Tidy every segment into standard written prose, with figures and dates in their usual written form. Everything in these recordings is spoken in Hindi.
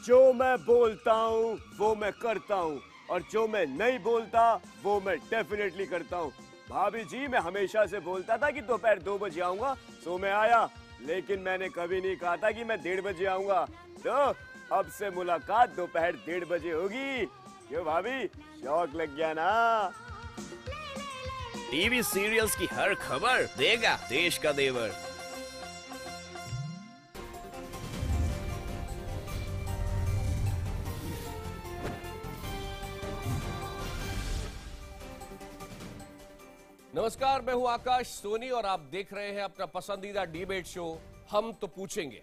जो मैं बोलता हूँ वो मैं करता हूँ, और जो मैं नहीं बोलता वो मैं डेफिनेटली करता हूँ। भाभी जी, मैं हमेशा से बोलता था कि दोपहर 2 बजे आऊंगा, सो मैं आया, लेकिन मैंने कभी नहीं कहा था कि मैं 1:30 बजे आऊंगा। तो अब से मुलाकात दोपहर 1:30 बजे होगी। क्यों भाभी, शौक लग गया ना? टीवी सीरियल्स की हर खबर देगा देश का देवर। नमस्कार, मैं हूं आकाश सोनी और आप देख रहे हैं अपना पसंदीदा डिबेट शो हम तो पूछेंगे।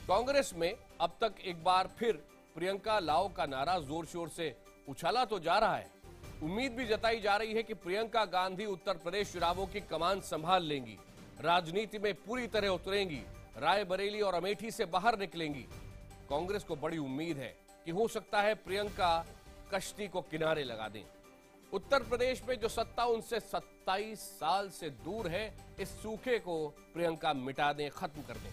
कांग्रेस में अब तक एक बार फिर प्रियंका लाओ का नारा जोर शोर से उछाला तो जा रहा है। उम्मीद भी जताई जा रही है कि प्रियंका गांधी उत्तर प्रदेश चुनावों की कमान संभाल लेंगी, राजनीति में पूरी तरह उतरेंगी, रायबरेली और अमेठी से बाहर निकलेंगी। कांग्रेस को बड़ी उम्मीद है कि हो सकता है प्रियंका कश्ती को किनारे लगा दें। उत्तर प्रदेश में जो सत्ता उनसे 27 साल से दूर है, इस सूखे को प्रियंका मिटा दें, खत्म कर दें।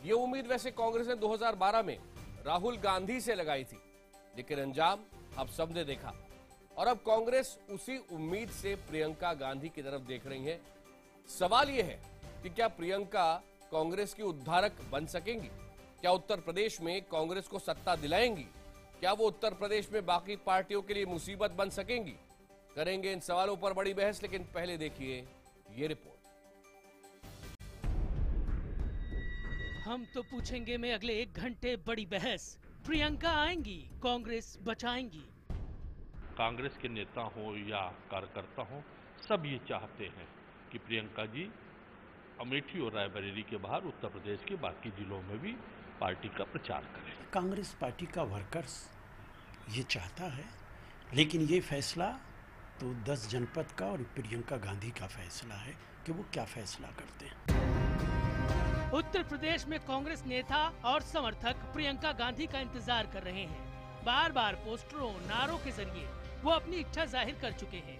ये उम्मीद वैसे कांग्रेस ने 2012 में राहुल गांधी से लगाई थी, लेकिन अंजाम अब सबने देखा और अब कांग्रेस उसी उम्मीद से प्रियंका गांधी की तरफ देख रही है। सवाल यह है कि क्या प्रियंका कांग्रेस की उद्धारक बन सकेंगी? क्या उत्तर प्रदेश में कांग्रेस को सत्ता दिलाएंगी? क्या वो उत्तर प्रदेश में बाकी पार्टियों के लिए मुसीबत बन सकेंगी? करेंगे इन सवालों पर बड़ी बहस, लेकिन पहले देखिए ये रिपोर्ट। हम तो पूछेंगे में अगले 1 घंटे बड़ी बहस। प्रियंका आएंगी, कांग्रेस बचाएंगी। कांग्रेस के नेता हो या कार्यकर्ता हो, सब ये चाहते हैं कि प्रियंका जी अमेठी और रायबरेली के बाहर उत्तर प्रदेश के बाकी जिलों में भी पार्टी का प्रचार करें। कांग्रेस पार्टी का वर्कर्स ये चाहता है, लेकिन ये फैसला तो 10 जनपद का और प्रियंका गांधी का फैसला है कि वो क्या फैसला करते हैं। उत्तर प्रदेश में कांग्रेस नेता और समर्थक प्रियंका गांधी का इंतजार कर रहे हैं। बार बार पोस्टरों, नारों के जरिए वो अपनी इच्छा जाहिर कर चुके हैं।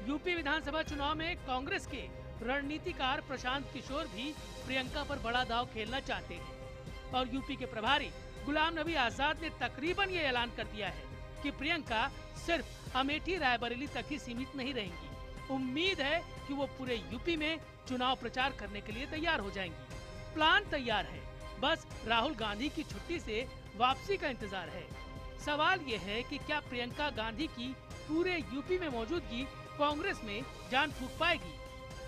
यूपी विधानसभा चुनाव में कांग्रेस के रणनीतिकार प्रशांत किशोर भी प्रियंका पर बड़ा दांव खेलना चाहते हैं और यूपी के प्रभारी गुलाम नबी आजाद ने तकरीबन ये ऐलान कर दिया है कि प्रियंका सिर्फ अमेठी रायबरेली तक ही सीमित नहीं रहेंगी। उम्मीद है कि वो पूरे यूपी में चुनाव प्रचार करने के लिए तैयार हो जाएंगी। प्लान तैयार है, बस राहुल गांधी की छुट्टी से वापसी का इंतजार है। सवाल ये है कि क्या प्रियंका गांधी की पूरे यूपी में मौजूदगी कांग्रेस में जान फूंक पाएगी?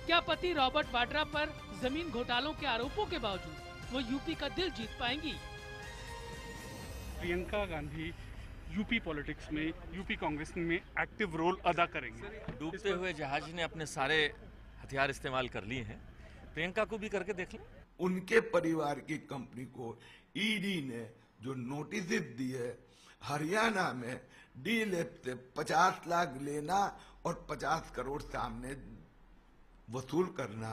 क्या पति रॉबर्ट वाड्रा पर जमीन घोटालों के आरोपों के बावजूद वो यूपी का दिल जीत पाएंगी? प्रियंका गांधी यूपी पॉलिटिक्स में, यूपी कांग्रेस में एक्टिव रोल अदा करेंगे। डूबते हुए जहाज ने अपने सारे हथियार इस्तेमाल कर लिए हैं, प्रियंका को भी करके देख लें। उनके परिवार की कंपनी को ईडी ने जो नोटिस दिए, हरियाणा में डीएलएफ से 50 लाख लेना और 50 करोड़ सामने वसूल करना,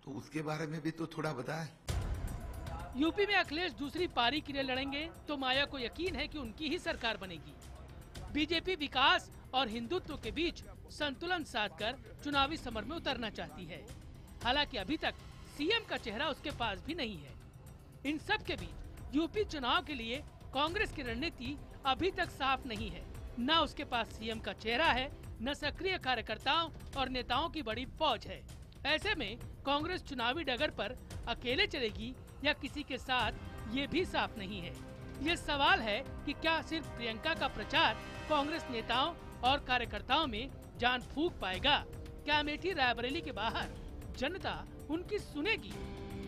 तो उसके बारे में भी तो थोड़ा बताएं। यूपी में अखिलेश दूसरी पारी के लिए लड़ेंगे तो माया को यकीन है कि उनकी ही सरकार बनेगी। बीजेपी विकास और हिंदुत्व के बीच संतुलन साधकर चुनावी समर में उतरना चाहती है। हालांकि अभी तक सीएम का चेहरा उसके पास भी नहीं है। इन सब के बीच यूपी चुनाव के लिए कांग्रेस की रणनीति अभी तक साफ नहीं है। न उसके पास सीएम का चेहरा है, न सक्रिय कार्यकर्ताओं और नेताओं की बड़ी फौज है। ऐसे में कांग्रेस चुनावी डगर पर अकेले चलेगी या किसी के साथ, ये भी साफ नहीं है। ये सवाल है कि क्या सिर्फ प्रियंका का प्रचार कांग्रेस नेताओं और कार्यकर्ताओं में जान फूंक पाएगा? क्या अमेठी रायबरेली के बाहर जनता उनकी सुनेगी?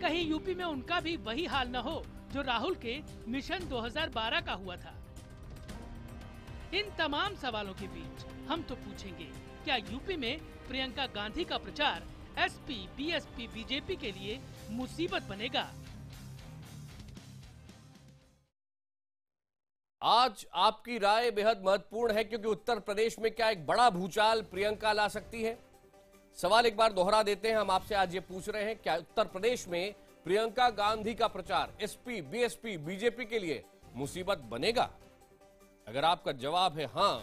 कहीं यूपी में उनका भी वही हाल न हो जो राहुल के मिशन 2012 का हुआ था। इन तमाम सवालों के बीच हम तो पूछेंगे, क्या यूपी में प्रियंका गांधी का प्रचार एसपी, बीएसपी, बीजेपी के लिए मुसीबत बनेगा? आज आपकी राय बेहद महत्वपूर्ण है, क्योंकि उत्तर प्रदेश में क्या एक बड़ा भूचाल प्रियंका ला सकती है? सवाल एक बार दोहरा देते हैं। हम आपसे आज ये पूछ रहे हैं, क्या उत्तर प्रदेश में प्रियंका गांधी का प्रचार एसपी, बीएसपी, बीजेपी के लिए मुसीबत बनेगा? अगर आपका जवाब है हां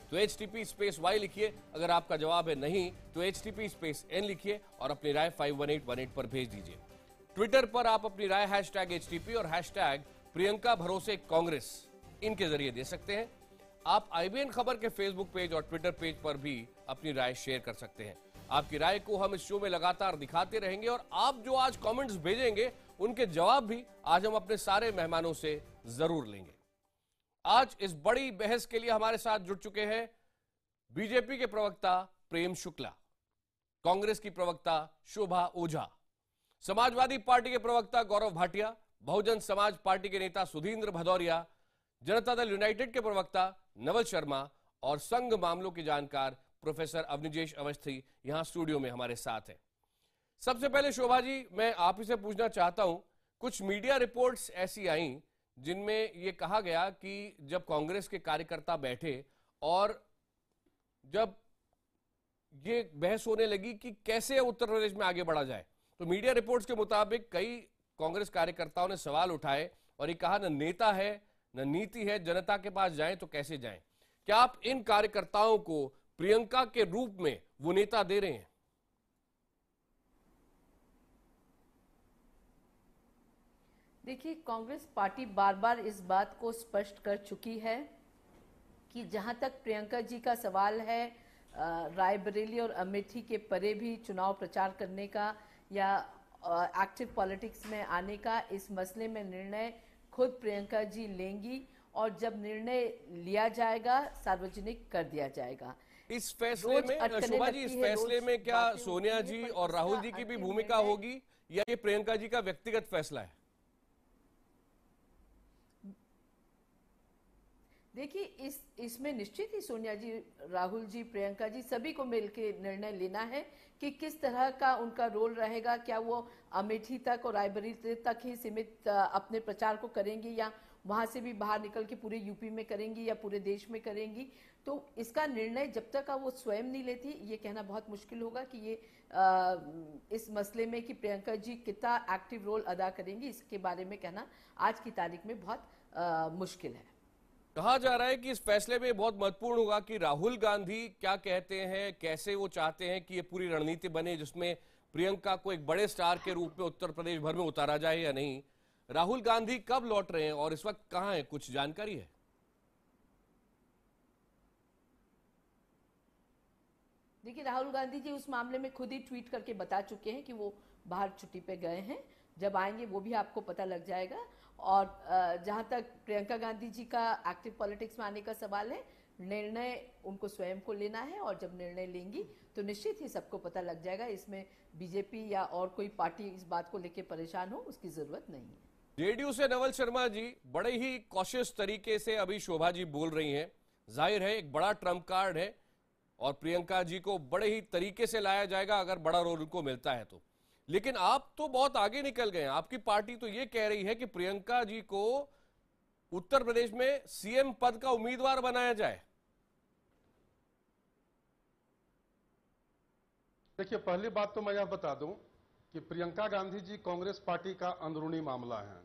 तो HTP_Y लिखिए। अगर आपका जवाब है नहीं तो HTP_N लिखिए और अपनी राय 51818 पर भेज दीजिए। ट्विटर पर आप अपनी राय #HTP और प्रियंका भरोसे कांग्रेस, इनके जरिए दे सकते हैं। आप IBN खबर के फेसबुक पेज और ट्विटर पेज पर भी अपनी राय शेयर कर सकते हैं। आपकी राय को हम इस शो में लगातार दिखाते रहेंगे और आप जो आज कमेंट्स भेजेंगे उनके जवाब भी आज हम अपने सारे मेहमानों से जरूर लेंगे। आज इस बड़ी बहस के लिए हमारे साथ जुड़ चुके हैं बीजेपी के प्रवक्ता प्रेम शुक्ला, कांग्रेस की प्रवक्ता शोभा ओझा, समाजवादी पार्टी के प्रवक्ता गौरव भाटिया, बहुजन समाज पार्टी के नेता सुधींद्र भदौरिया, जनता दल यूनाइटेड के प्रवक्ता नवल शर्मा और संघ मामलों के जानकार प्रोफेसर अवनिजेश अवस्थी यहां स्टूडियो में हमारे साथ हैं। सबसे पहले शोभा जी, मैं आप ही से पूछना चाहता हूं, कुछ मीडिया रिपोर्ट्स ऐसी आई जिनमें यह कहा गया कि जब कांग्रेस के कार्यकर्ता बैठे और जब ये बहस होने लगी कि कैसे उत्तर प्रदेश में आगे बढ़ा जाए, तो मीडिया रिपोर्ट्स के मुताबिक कई कांग्रेस कार्यकर्ताओं ने सवाल उठाए और ये कहा न नेता है न नीति है, जनता के पास जाएं तो कैसे जाएं। क्या आप इन कार्यकर्ताओं को प्रियंका के रूप में वो नेता दे रहे हैं? देखिए, कांग्रेस पार्टी बार बार इस बात को स्पष्ट कर चुकी है कि जहां तक प्रियंका जी का सवाल है, रायबरेली और अमेठी के परे भी चुनाव प्रचार करने का या एक्टिव पॉलिटिक्स में आने का, इस मसले में निर्णय खुद प्रियंका जी लेंगी और जब निर्णय लिया जाएगा सार्वजनिक कर दिया जाएगा। इस फैसले में शोभा जी, इस फैसले में क्या सोनिया जी और राहुल जी की भी भूमिका होगी या ये प्रियंका जी का व्यक्तिगत फैसला है? देखिए, इसमें निश्चित ही सोनिया जी, राहुल जी, प्रियंका जी सभी को मिलकर निर्णय लेना है कि किस तरह का उनका रोल रहेगा। क्या वो अमेठी तक और रायबरेली तक ही सीमित अपने प्रचार को करेंगी या वहां से भी बाहर निकल के पूरे यूपी में करेंगी या पूरे देश में करेंगी। तो इसका निर्णय जब तक वो स्वयं नहीं लेती, ये कहना बहुत मुश्किल होगा कि ये इस मसले में कि प्रियंका जी कितना एक्टिव रोल अदा करेंगी, इसके बारे में कहना आज की तारीख में बहुत मुश्किल है। कहा जा रहा है कि इस फैसले में बहुत महत्वपूर्ण होगा कि राहुल गांधी क्या कहते हैं, कैसे वो चाहते हैं कि ये पूरी रणनीति बने जिसमें प्रियंका को एक बड़े स्टार के रूप में उत्तर प्रदेश भर में उतारा जाए या नहीं। राहुल गांधी कब लौट रहे हैं और इस वक्त कहां हैं, कुछ जानकारी है? देखिए, राहुल गांधी जी उस मामले में खुद ही ट्वीट करके बता चुके हैं कि वो बाहर छुट्टी पे गए हैं। जब आएंगे वो भी आपको पता लग जाएगा। और जहां तक प्रियंका गांधी जी का एक्टिव पॉलिटिक्स में आने का सवाल है, निर्णय उनको स्वयं को लेना है और जब निर्णय लेंगी तो निश्चित ही सबको पता लग जाएगा। इसमें बीजेपी या और कोई पार्टी इस बात को लेकर परेशान हो, उसकी जरूरत नहीं है। जेडीयू से नवल शर्मा जी बड़े ही कॉशियस तरीके से अभी शोभा जी बोल रही हैं। जाहिर है एक बड़ा ट्रम्प कार्ड है और प्रियंका जी को बड़े ही तरीके से लाया जाएगा अगर बड़ा रोल उनको मिलता है तो। लेकिन आप तो बहुत आगे निकल गए हैं। आपकी पार्टी तो ये कह रही है कि प्रियंका जी को उत्तर प्रदेश में सीएम पद का उम्मीदवार बनाया जाए। देखिए, पहली बात तो मैं यह बता दूं कि प्रियंका गांधी जी कांग्रेस पार्टी का अंदरूनी मामला है,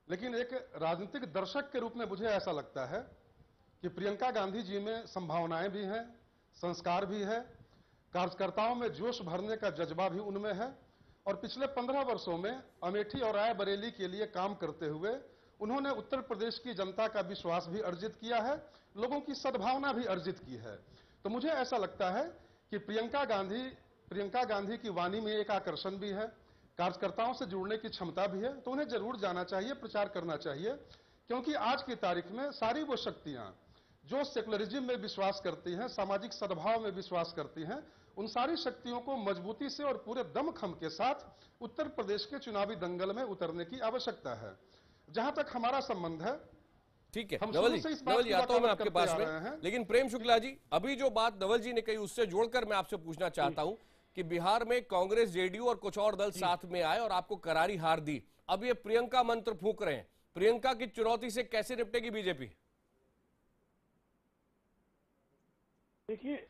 लेकिन एक राजनीतिक दर्शक के रूप में मुझे ऐसा लगता है कि प्रियंका गांधी जी में संभावनाएं भी हैं, संस्कार भी है, कार्यकर्ताओं में जोश भरने का जज्बा भी उनमें है और पिछले 15 वर्षों में अमेठी और रायबरेली के लिए काम करते हुए उन्होंने उत्तर प्रदेश की जनता का विश्वास भी अर्जित किया है, लोगों की सद्भावना भी अर्जित की है। तो मुझे ऐसा लगता है कि प्रियंका गांधी की वाणी में एक आकर्षण भी है, कार्यकर्ताओं से जुड़ने की क्षमता भी है, तो उन्हें जरूर जाना चाहिए, प्रचार करना चाहिए। क्योंकि आज की तारीख में सारी वो शक्तियां जो सेकुलरिज्म में विश्वास करती हैं, सामाजिक सद्भाव में विश्वास करती हैं, उन सारी शक्तियों को मजबूती से और पूरे दमखम के साथ उत्तर प्रदेश के चुनावी दंगल में उतरने की आवश्यकता है। जहां तक हमारा संबंध है, ठीक है नवल जी आता हूं मैं आपके पास में, लेकिन प्रेम शुक्ला जी, अभी जो बात नवल जी ने कही उससे जोड़कर मैं आपसे पूछना चाहता हूं कि बिहार में कांग्रेस, जेडीयू और कुछ और दल साथ में आए और आपको करारी हार दी। अब ये प्रियंका मंत्र फूंक रहे हैं, प्रियंका की चुनौती से कैसे निपटेगी बीजेपी? देखिए,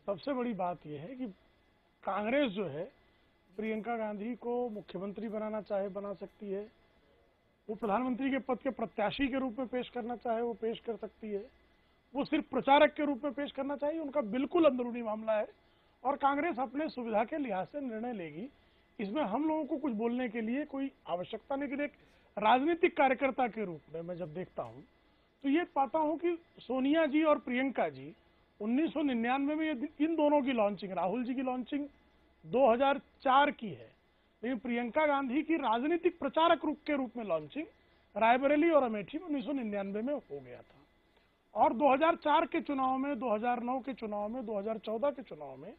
सबसे बड़ी बात यह है कि कांग्रेस जो है प्रियंका गांधी को मुख्यमंत्री बनाना चाहे बना सकती है, वो प्रधानमंत्री के पद के प्रत्याशी के रूप में पेश करना चाहे वो पेश कर सकती है, वो सिर्फ प्रचारक के रूप में पेश करना चाहिए, उनका बिल्कुल अंदरूनी मामला है और कांग्रेस अपने सुविधा के लिहाज से निर्णय लेगी। इसमें हम लोगों को कुछ बोलने के लिए कोई आवश्यकता नहीं। लेकिन एक राजनीतिक कार्यकर्ता के रूप में मैं जब देखता हूं तो ये पाता हूं कि सोनिया जी और प्रियंका जी 1999 में इन दोनों की लॉन्चिंग, राहुल जी की लॉन्चिंग 2004 की है, लेकिन प्रियंका गांधी की राजनीतिक प्रचारक के रूप में लॉन्चिंग रायबरेली और अमेठी में 1999 में हो गया था। और 2004 के चुनाव में, 2009 के चुनाव में, 2014 के चुनाव में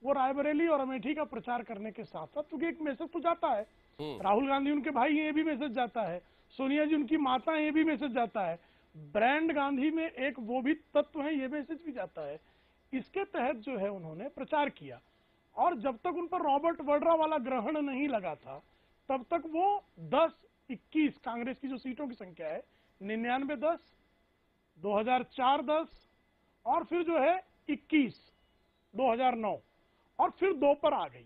वो रायबरेली और अमेठी का प्रचार करने के साथ साथ, क्योंकि एक मैसेज तो जाता है, राहुल गांधी उनके भाई ये भी मैसेज जाता है, सोनिया जी उनकी माता ये भी मैसेज जाता है, ब्रांड गांधी में एक वो भी तत्व है, ये मैसेज भी जाता है। इसके तहत जो है उन्होंने प्रचार किया और जब तक उन पर रॉबर्ट वड्रा वाला ग्रहण नहीं लगा था तब तक वो 10-21 कांग्रेस की जो सीटों की संख्या है 99-10, 2004-10 और फिर जो है 21 2009 और फिर 2 पर आ गई।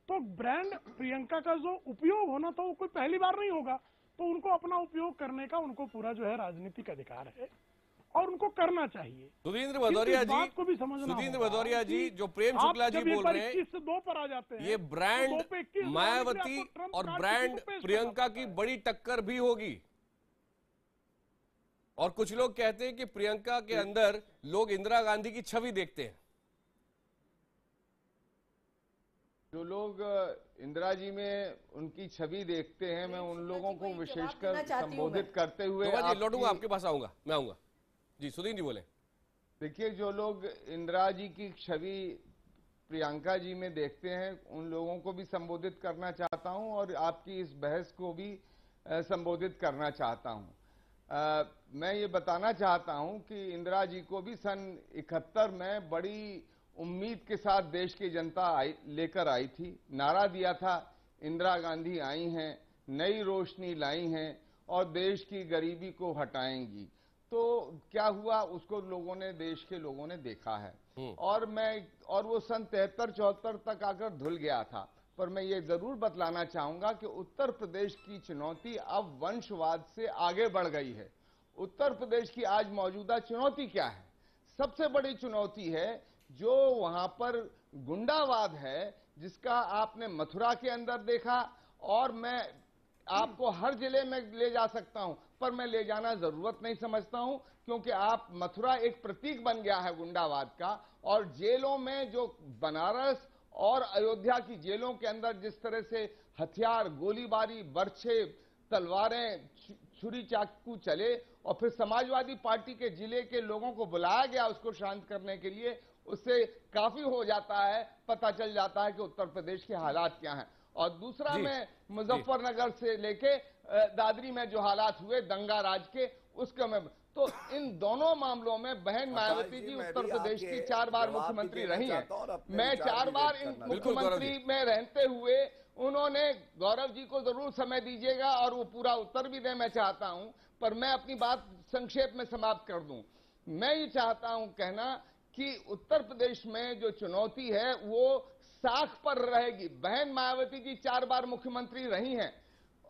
तो ब्रांड प्रियंका का जो उपयोग होना था वो कोई पहली बार नहीं होगा, तो उनको अपना उपयोग करने का उनको पूरा जो है राजनीतिक अधिकार है और उनको करना चाहिए। सुधींद्र भदौरिया जी को भी समझना, सुधींद्र भदौरिया जी, जो प्रेम शुक्ला जी बोल रहे हैं 21 से 2 पर आ जाते हैं, ये ब्रांड मायावती और ब्रांड प्रियंका की बड़ी टक्कर भी होगी। और कुछ लोग कहते हैं कि प्रियंका के अंदर लोग इंदिरा गांधी की छवि देखते हैं। जो लोग इंदिरा जी में उनकी छवि देखते हैं, मैं उन लोगों को विशेषकर संबोधित करते हुए लौटूंगा, आपके पास आऊंगा, मैं आऊंगा जी। सुधीर जी बोले। देखिए, जो लोग इंदिरा जी की छवि प्रियंका जी में देखते हैं उन लोगों को भी संबोधित करना चाहता हूं और आपकी इस बहस को भी संबोधित करना चाहता हूं। मैं ये बताना चाहता हूं कि इंदिरा जी को भी सन 71 में बड़ी उम्मीद के साथ देश की जनता लेकर आई थी। नारा दिया था, इंदिरा गांधी आई हैं, नई रोशनी लाई हैं और देश की गरीबी को हटाएंगी। तो क्या हुआ, उसको लोगों ने, देश के लोगों ने देखा है और वो सन 73-74 तक आकर धुल गया था। पर मैं ये जरूर बतलाना चाहूंगा कि उत्तर प्रदेश की चुनौती अब वंशवाद से आगे बढ़ गई है। उत्तर प्रदेश की आज मौजूदा चुनौती क्या है? सबसे बड़ी चुनौती है जो वहां पर गुंडावाद है, जिसका आपने मथुरा के अंदर देखा और मैं आपको हर जिले में ले जा सकता हूं, पर मैं ले जाना जरूरत नहीं समझता हूं क्योंकि आप मथुरा एक प्रतीक बन गया है गुंडावाद का। और जेलों में जो बनारस और अयोध्या की जेलों के अंदर जिस तरह से हथियार, गोलीबारी, बर्छे, तलवारें, छुरी चाकू चले और फिर समाजवादी पार्टी के जिले के लोगों को बुलाया गया उसको शांत करने के लिए, उससे काफी हो जाता है, पता चल जाता है कि उत्तर प्रदेश के हालात क्या हैं। और दूसरा, मैं मुजफ्फरनगर से लेके दादरी में जो हालात हुए दंगा राज के, उसका मैं तो इन दोनों मामलों में बहन मायावती जी उत्तर प्रदेश की 4 बार मुख्यमंत्री रही हैं। मैं 4 बार इन मुख्यमंत्री में रहते हुए उन्होंने, गौरव जी को जरूर समय दीजिएगा और वो पूरा उत्तर भी दें, मैं चाहता हूं, पर मैं अपनी बात संक्षेप में समाप्त कर दूं। मैं ये चाहता हूं कहना कि उत्तर प्रदेश में जो चुनौती है वो साख पर रहेगी। बहन मायावती जी 4 बार मुख्यमंत्री रही हैं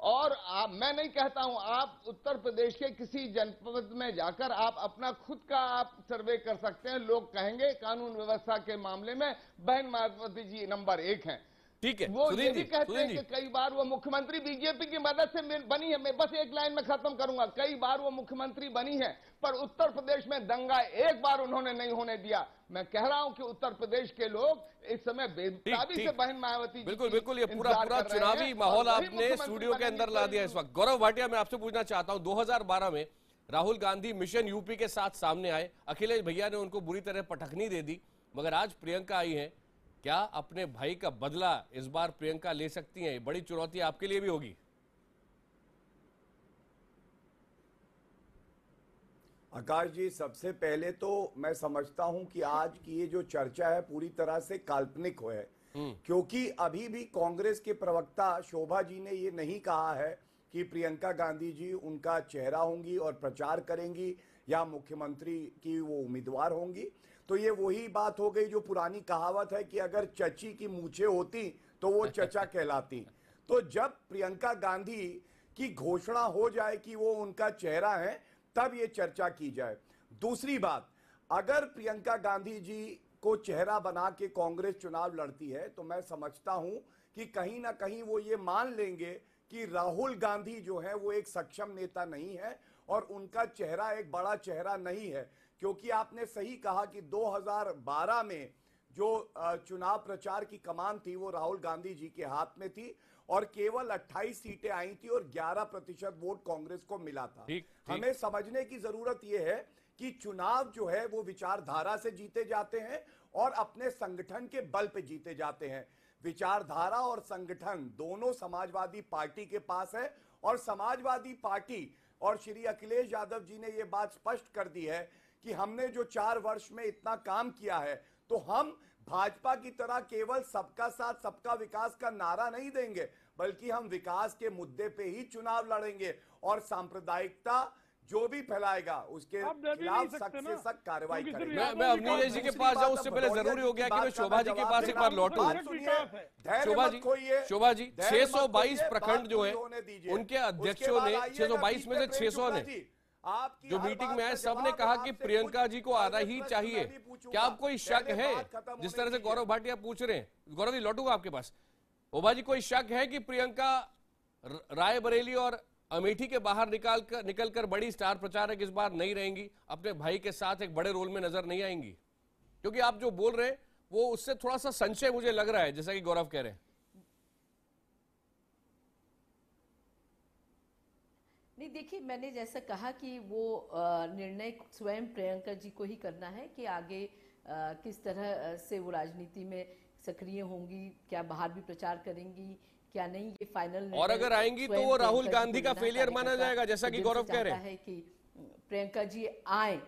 और मैं नहीं कहता हूं, आप उत्तर प्रदेश के किसी जनपद में जाकर आप अपना खुद का आप सर्वे कर सकते हैं, लोग कहेंगे कानून व्यवस्था के मामले में बहन मायावती जी नंबर 1 हैं। ठीक है, वो ये भी कहते हैं कि कई बार वो मुख्यमंत्री बीजेपी की मदद से बनी है। मैं बस एक लाइन में खत्म करूंगा, कई बार वो मुख्यमंत्री बनी है पर उत्तर प्रदेश में दंगा एक बार उन्होंने नहीं होने दिया। मैं कह रहा हूं कि उत्तर प्रदेश के लोग इस समय बेताबी से बहन मायावती बिल्कुल ये पूरा चुनावी माहौल आपने स्टूडियो के अंदर ला दिया इस वक्त। गौरव भाटिया, मैं आपसे पूछना चाहता हूं, 2012 में राहुल गांधी मिशन यूपी के साथ सामने आए, अखिलेश भैया ने उनको बुरी तरह पटखनी दे दी, मगर आज प्रियंका आई है। क्या अपने भाई का बदला इस बार प्रियंका ले सकती हैं? बड़ी चुनौती आपके लिए भी होगी। आकाश जी, सबसे पहले तो मैं समझता हूं कि आज की ये जो चर्चा है पूरी तरह से काल्पनिक है, क्योंकि अभी भी कांग्रेस के प्रवक्ता शोभा जी ने ये नहीं कहा है कि प्रियंका गांधी जी उनका चेहरा होंगी और प्रचार करेंगी या मुख्यमंत्री की वो उम्मीदवार होंगी। तो ये वही बात हो गई जो पुरानी कहावत है कि अगर चची की मूछें होती तो वो चचा कहलाती। तो जब प्रियंका गांधी की घोषणा हो जाए कि वो उनका चेहरा है तब ये चर्चा की जाए। दूसरी बात, अगर प्रियंका गांधी जी को चेहरा बना के कांग्रेस चुनाव लड़ती है तो मैं समझता हूं कि कहीं ना कहीं वो ये मान लेंगे कि राहुल गांधी जो है वो एक सक्षम नेता नहीं है और उनका चेहरा एक बड़ा चेहरा नहीं है, क्योंकि आपने सही कहा कि 2012 में जो चुनाव प्रचार की कमान थी वो राहुल गांधी जी के हाथ में थी और केवल 28 सीटें आई थी और 11% वोट कांग्रेस को मिला था। हमें समझने की जरूरत यह है कि चुनाव जो है वो विचारधारा से जीते जाते हैं और अपने संगठन के बल पे जीते जाते हैं। विचारधारा और संगठन दोनों समाजवादी पार्टी के पास है और समाजवादी पार्टी और श्री अखिलेश यादव जी ने ये बात स्पष्ट कर दी है कि हमने जो 4 वर्ष में इतना काम किया है तो हम भाजपा की तरह केवल सबका साथ सबका विकास का नारा नहीं देंगे, बल्कि हम विकास के मुद्दे पे ही चुनाव लड़ेंगे और सांप्रदायिकता जो भी फैलाएगा उसके खिलाफ सख्त से सख्त कार्रवाई करेंगे। मैं अवनीश जी के पास जाऊं उससे पहले जरूरी हो गया कि मैं शोभा जी के पास एक बार लौटूं। शोभा जी 622 प्रखंड जो है उनके अध्यक्षों ने 622 में से 600 ने जो मीटिंग में आए सबने कहा कि प्रियंका जी को आना ही चाहिए। क्या आपको कोई शक है, जिस तरह से गौरव भाटिया पूछ रहे हैं, गौरव जी लौटूंगा आपके पास, ओबा जी कोई शक है कि प्रियंका रायबरेली और अमेठी के बाहर निकलकर बड़ी स्टार प्रचारक इस बार नहीं रहेंगी, अपने भाई के साथ एक बड़े रोल में नजर नहीं आएंगी? क्योंकि आप जो बोल रहे हैं वो उससे थोड़ा सा संशय मुझे लग रहा है, जैसा कि गौरव कह रहे हैं। नहीं, देखिए मैंने जैसा कहा कि वो निर्णय स्वयं प्रियंका जी को ही करना है कि आगे किस तरह से वो राजनीति में सक्रिय होंगी, क्या बाहर भी प्रचार करेंगी क्या नहीं, ये फाइनल। और अगर आएंगी तो वो राहुल गांधी का फेलियर माना जाएगा, जैसा कि गौरव कह रहे हैं कि प्रियंका जी आए।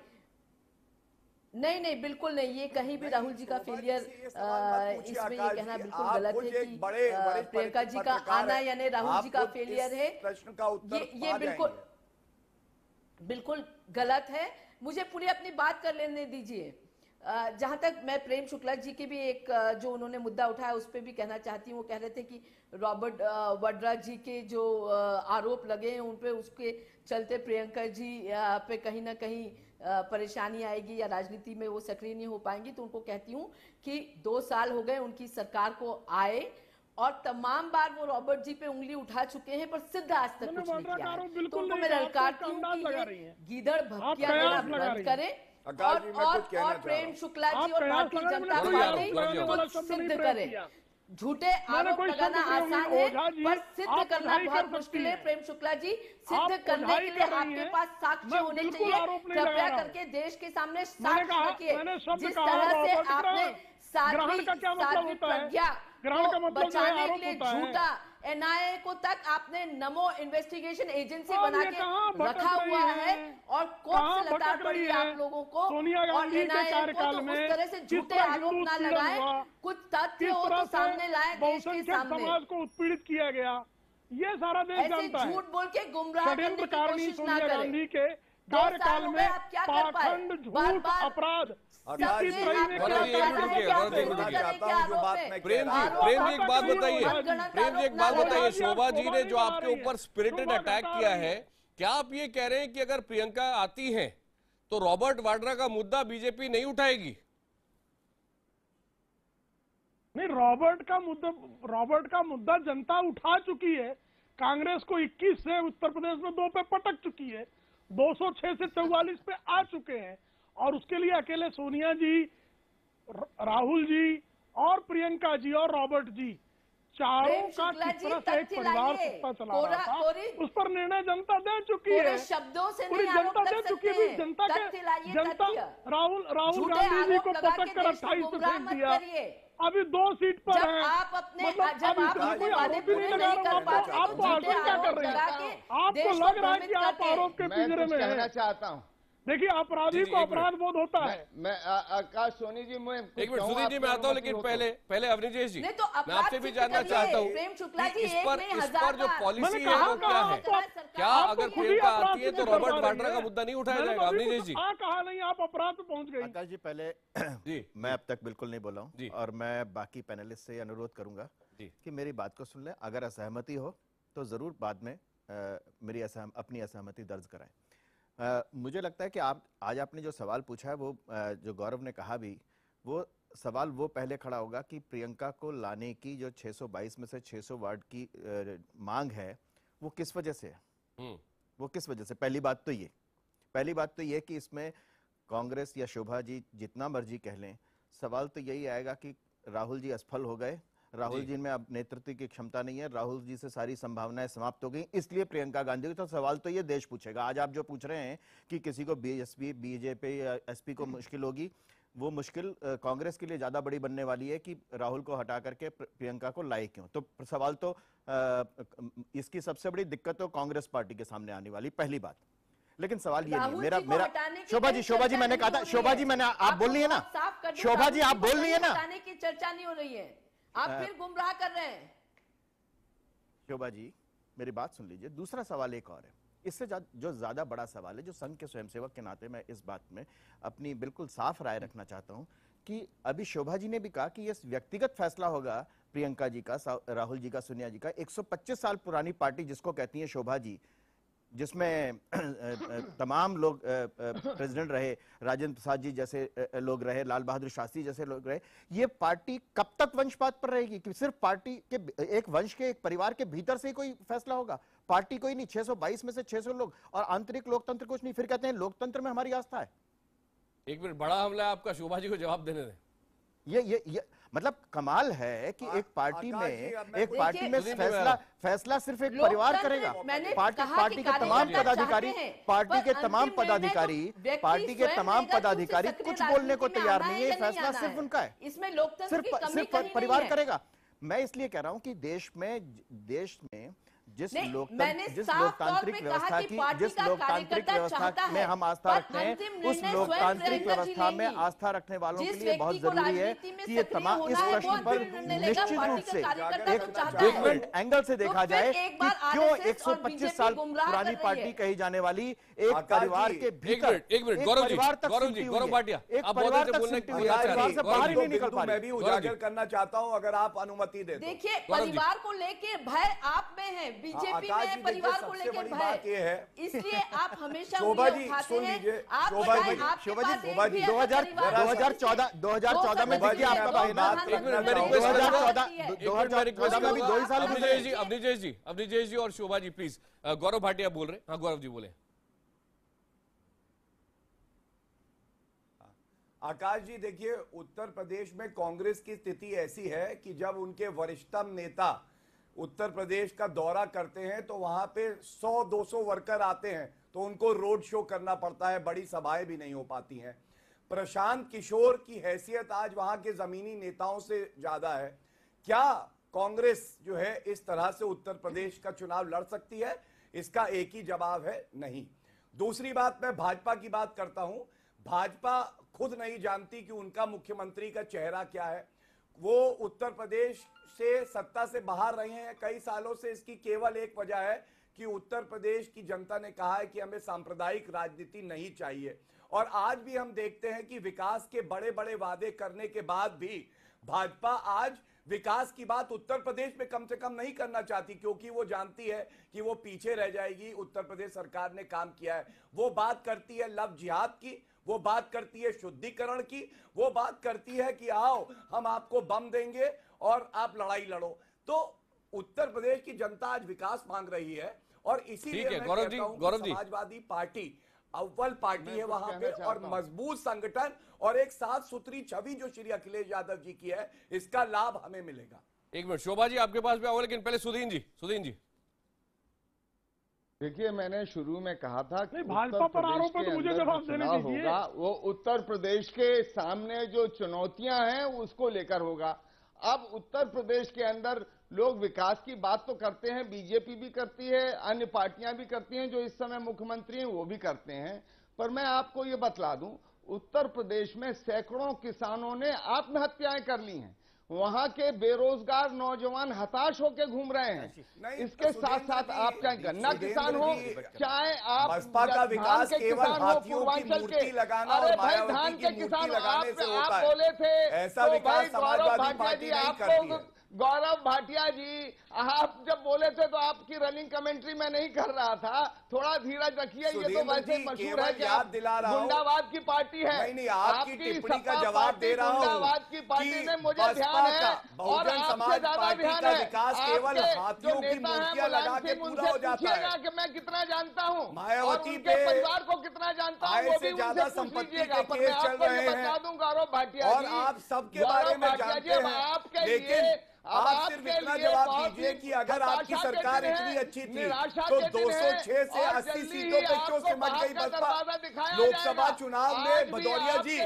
नहीं बिल्कुल नहीं, ये कहीं भी राहुल जी का फेलियर, इसमें ये कहना बिल्कुल गलत है कि प्रियंका जी का आना यानी राहुल जी का फेलियर है, प्रश्न का उत्तर ये बिल्कुल गलत है। मुझे पूरी अपनी बात कर लेने दीजिए। जहां तक मैं प्रेम शुक्ला जी के भी एक जो उन्होंने मुद्दा उठाया उस पर भी कहना चाहती हूँ। वो कह रहे थे कि रॉबर्ट वाड्रा जी के जो आरोप लगे हैं उन पे उसके चलते प्रियंका जी पे कहीं ना कहीं परेशानी आएगी या राजनीति में वो सक्रिय नहीं हो पाएंगी। तो उनको कहती हूँ कि 2 साल हो गए उनकी सरकार को आए और तमाम बार वो रॉबर्ट जी पे उंगली उठा चुके हैं, पर सिद्ध आज तक कुछ नहीं किया है। तो उनको मैं ललकारती हूँ कि गीदड़ भपकिया बंद करें और प्रेम शुक्ला जी और भारतीय जनता पार्टी कुछ सिद्ध करें। झूठे आरोप लगाना आसान है पर सिद्ध करना बहुत मुश्किल है। प्रेम शुक्ला जी, सिद्ध करने के लिए आपके पास साक्ष्य होने चाहिए। कृपया करके देश के सामने साक्ष्य रखिए। जिस तरह से आपने साध्वी प्रज्ञा को बचाने के लिए झूठा NIA को तक आपने नमो इन्वेस्टिगेशन एजेंसी बना के रखा हुआ है और कोर्ट से लताड़ पड़ी आप लोगों को, और NIA को तो उस तरह से झूठे आरोप ना लगाएं, कुछ तथ्य हो तो सामने लाएं देश के सामने। समाज को उत्पीड़ित किया गया, ये सारा देश जानता है। झूठ बोल के गुमराह करने की कोशिश ना करें। गांधी के कार्यकाल में पाखंड, झूठ, अपराध प्रेम जी एक बात बताइए, शोभा जी ने जो आपके ऊपर स्पिरिटेड अटैक किया है, क्या आप ये कह रहे हैं कि अगर प्रियंका आती हैं तो रॉबर्ट वाड्रा का मुद्दा बीजेपी नहीं उठाएगी? नहीं, रॉबर्ट का मुद्दा जनता उठा चुकी है। कांग्रेस को 21 से उत्तर प्रदेश में 2 पे पटक चुकी है, 206 से 44 पे आ चुके हैं और उसके लिए अकेले सोनिया जी, राहुल जी और प्रियंका जी और रॉबर्ट जी चारों का किस तरह से एक परिवार सत्ता चला रहा था उस पर निर्णय जनता दे चुकी है। शब्दों से पूरी जनता दे चुकी है। जनता राहुल गांधी जी को पटक कर 28 पे फेंक दिया, अभी 2 सीट पर है। कोई आरोप ही नहीं लगा रहा। आप आरोप क्या कर रहे हैं? आपको लग रहा है कि आप आरोप के पिंजरे में हैं। चाहता हूँ, देखिए अपराधी को अपराध बोध होता है। मैं आकाश सोनी जी, मैं एक मिनट सुधीर जी मैं आता हूँ, लेकिन पहले अवनीश जी तो मैं आपसे भी जानना चाहता हूँ इस पर जो पॉलिसी है वो क्या है? क्या अगर प्रियंका आती है तो रॉबर्ट वाड्रा का मुद्दा नहीं उठाया जाएगा? अवनीश जी कहा नहीं, आप अपराध पे पहुंच गए। आकाश जी पहले जी मैं अब तक बिल्कुल नहीं बोला हूँ और मैं बाकी पैनलिस्ट से अनुरोध करूंगा कि मेरी बात को सुन लें। अगर असहमति हो तो जरूर बाद में मेरी अपनी असहमति दर्ज कराएं। मुझे लगता है कि आज आपने जो सवाल पूछा है वो जो गौरव ने कहा भी, वो सवाल वो पहले खड़ा होगा कि प्रियंका को लाने की जो 622 में से 600 वार्ड की मांग है वो किस वजह से है? वो किस वजह से? पहली बात तो ये कि इसमें कांग्रेस या शोभा जी जितना मर्जी कह लें, सवाल तो यही आएगा कि राहुल जी असफल हो गए, राहुल जी में अब नेतृत्व की क्षमता नहीं है, राहुल जी से सारी संभावनाएं समाप्त हो गई, इसलिए प्रियंका गांधी। तो सवाल तो ये देश पूछेगा। आज आप जो पूछ रहे हैं कि किसी को बीएसपी, बीजेपी या एसपी को मुश्किल होगी, वो मुश्किल कांग्रेस के लिए ज्यादा बड़ी बनने वाली है कि राहुल को हटा करके प्रियंका को लाए क्यों। तो सवाल तो इसकी सबसे बड़ी दिक्कत तो कांग्रेस पार्टी के सामने आने वाली, पहली बात। लेकिन सवाल ये नहीं, मेरा शोभा जी मैंने कहा था, शोभा जी मैंने, आप बोल रही है ना, शोभा जी आप बोल रही है ना, की चर्चा नहीं हो रही है, आप फिर गुमराह कर रहे हैं। शोभा जी मेरी बात सुन लीजिए। दूसरा सवाल एक और है, इससे जो ज्यादा बड़ा सवाल है, जो संघ के स्वयंसेवक के नाते मैं इस बात में अपनी बिल्कुल साफ राय रखना चाहता हूं कि अभी शोभा जी ने भी कहा कि यह व्यक्तिगत फैसला होगा प्रियंका जी का, राहुल जी का, सोनिया जी का। 125 साल पुरानी पार्टी जिसको कहती है शोभा जी, जिसमें तमाम लोग प्रेसिडेंट रहे, राजेंद्र प्रसाद जी जैसे लोग रहे, लाल बहादुर शास्त्री जैसे लोग रहे, ये पार्टी कब तक वंशवाद पर रहेगी? कि सिर्फ पार्टी के एक वंश के, एक परिवार के भीतर से ही कोई फैसला होगा? पार्टी कोई नहीं, 622 में से 600 लोग, और आंतरिक लोकतंत्र कुछ नहीं। फिर कहते हैं लोकतंत्र में हमारी आस्था है। एक मिनट, बड़ा हमला है आपका, शोभा जी को जवाब देने दें। ये मतलब कमाल है कि एक पार्टी में फैसला सिर्फ एक परिवार करेगा। पार्टी के तमाम पदाधिकारी कुछ बोलने को तैयार नहीं है, फैसला सिर्फ उनका है, इसमें लोकतंत्र सिर्फ परिवार करेगा। मैं इसलिए कह रहा हूं कि देश में जिस लोकतांत्रिक व्यवस्था में हम आस्था रखते हैं, उस लोकतांत्रिक व्यवस्था में आस्था रखने वालों के लिए बहुत जरूरी है कि ये तमाम इस प्रश्न पर निश्चित रूप से एक डिफरेंट एंगल से देखा जाए कि क्यों 125 साल पुरानी पार्टी कही जाने वाली एक परिवार के भीतर, एक मिनट गौरव भाटिया, एक परिवार तक परिवार से बाहर ही नहीं निकल पा रही। मैं भी उजागर करना चाहता हूं, अगर आप अनुमति दे। देखिए, परिवार को लेके भय आप में है, बीजेपी में परिवार को लेकर भय है, इसलिए आप हमेशा शोभा जी सुन लीजिए, शोभा जी 2014 में देखिए आपका भाई ना, 2014 में भी 2 ही साल। अवनीश जी और शोभा जी प्लीज। गौरव भाटिया बोल रहे हैं। हाँ गौरव जी बोले। आकाश जी देखिए, उत्तर प्रदेश में कांग्रेस की स्थिति ऐसी है कि जब उनके वरिष्ठतम नेता उत्तर प्रदेश का दौरा करते हैं तो वहां पे 100-200 वर्कर आते हैं, तो उनको रोड शो करना पड़ता है, बड़ी सभाएं भी नहीं हो पाती हैं। प्रशांत किशोर की हैसियत आज वहां के जमीनी नेताओं से ज्यादा है। क्या कांग्रेस जो है इस तरह से उत्तर प्रदेश का चुनाव लड़ सकती है? इसका एक ही जवाब है, नहीं। दूसरी बात, मैं भाजपा की बात करता हूं। भाजपा खुद नहीं जानती कि उनका मुख्यमंत्री का चेहरा क्या है। वो उत्तर प्रदेश से सत्ता से बाहर रहे हैं कई सालों से। इसकी केवल एक वजह है कि उत्तर प्रदेश की जनता ने कहा है कि हमें सांप्रदायिक राजनीति नहीं चाहिए। और आज भी हम देखते हैं कि विकास के बड़े बड़े वादे करने के बाद भी भाजपा आज विकास की बात उत्तर प्रदेश में कम से कम नहीं करना चाहती, क्योंकि वो जानती है कि वो पीछे रह जाएगी। उत्तर प्रदेश सरकार ने काम किया है। वो बात करती है लव जिहाद की, वो बात करती है शुद्धिकरण की, वो बात करती है कि आओ हम आपको बम देंगे और आप लड़ाई लड़ो। तो उत्तर प्रदेश की जनता आज विकास मांग रही है, और इसीलिए मैं कहता हूं कि समाजवादी पार्टी अव्वल पार्टी है वहां पे, और मजबूत संगठन और एक साफ सुथरी छवि जो श्री अखिलेश यादव जी की है, इसका लाभ हमें मिलेगा। एक मिनट, शोभा जी आपके पास भी आओ, लेकिन पहले सुदीन जी। देखिए, मैंने शुरू में कहा था कि भाजपा पर आरोप है तो मुझे जवाब देने दीजिए। होगा वो उत्तर प्रदेश के सामने जो चुनौतियां हैं उसको लेकर होगा। अब उत्तर प्रदेश के अंदर लोग विकास की बात तो करते हैं, बीजेपी भी करती है, अन्य पार्टियां भी करती हैं, जो इस समय मुख्यमंत्री हैं वो भी करते हैं। पर मैं आपको ये बतला दूं, उत्तर प्रदेश में सैकड़ों किसानों ने आत्महत्याएं कर ली हैं। वहां के बेरोजगार नौजवान हताश होकर घूम रहे हैं। इसके साथ साथ आप चाहे गन्ना किसान हो, चाहे आप बसपा का विकास केवल हाथियों की मूर्ति लगाना और धान के किसान आप बोले थे, ऐसा विकास समाजवादी पार्टी नहीं करती है। गौरव भाटिया जी, आप जब बोले थे तो आपकी रनिंग कमेंट्री में नहीं कर रहा था, थोड़ा धीरज रखिए। ये तो वैसे मशहूर है कि याद दिला रहा हूं, गुंडावाद की पार्टी है। नहीं, आपकी टिप्पणी का जवाब दे रहा हूं। गुंडावाद की पार्टी में मुझे ध्यान है और आपसे ज्यादा ध्यान है। विकास केवल हाथियों की मूर्तियां लगा के पूरा हो जाता है कि मैं कितना जानता हूँ, मायावती के परिवार को कितना जानता हूँ, वो भी ज्यादा उनसे पूछ संपत्ति लीजिएगा। के पर केस मैं चल आपको रहे ये बता दूं गौरव भाटिया और जी, आप सबके बारे में जानते हैं, लेकिन आप सिर्फ इतना जवाब दीजिए कि अगर आपकी सरकार इतनी अच्छी थी तो 206 से 80 सीटों पे क्यों सिमट गई बसपा? लोकसभा चुनाव में भदौरिया जी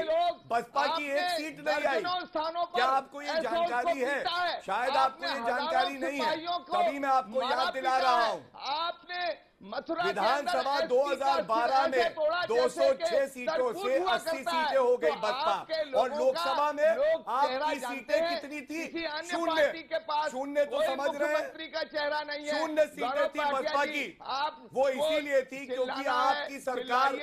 बसपा की एक सीट नहीं आई। क्या आपको ये जानकारी है? शायद आपको ये जानकारी नहीं है, तभी मैं आपको याद दिला रहा हूँ। आपने मथुरा विधानसभा 2012 में 206 सीटों से 80 सीटें हो गई बसपा, और लोकसभा में आपकी सीटें कितनी थी? शून्य तो समझ रहे हैं, मंत्री का चेहरा नहीं है। 0 सीटें थी बसपा की। वो इसीलिए थी क्योंकि आपकी सरकार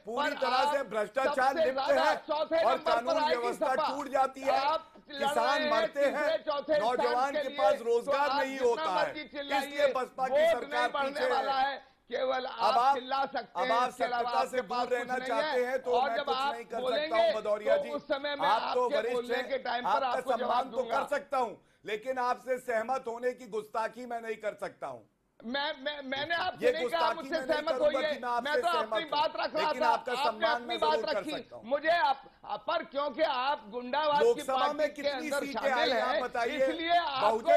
पूरी तरह से भ्रष्टाचार लिप्त है और कानून व्यवस्था टूट जाती है, किसान मरते हैं, नौजवान के पास रोजगार नहीं होता है, इसलिए बसपा की सरकार पीछे है। केवल अब आप चिल्ला सकते हैं, अब आप सत्यता से दूर रहना चाहते हैं तो मैं कुछ नहीं कर सकता हूं भदौरिया जी। उस समय मैं आप तो आपके वरिष्ठ बोलने के टाइम पर आपका आपको जवाब सम्मान तो दूंगा। कर सकता हूं, लेकिन आपसे सहमत होने की गुस्ताखी मैं नहीं कर सकता हूं। मैंने आपसे नहीं कहा मुझसे सहमत होइए, मैं तो अपनी बात रख रहा था, आपने अपनी बात रखी। मुझे पर क्योंकि आप गुंडावाद की पार्टी के अंदर शामिल हैं, इसलिए आपको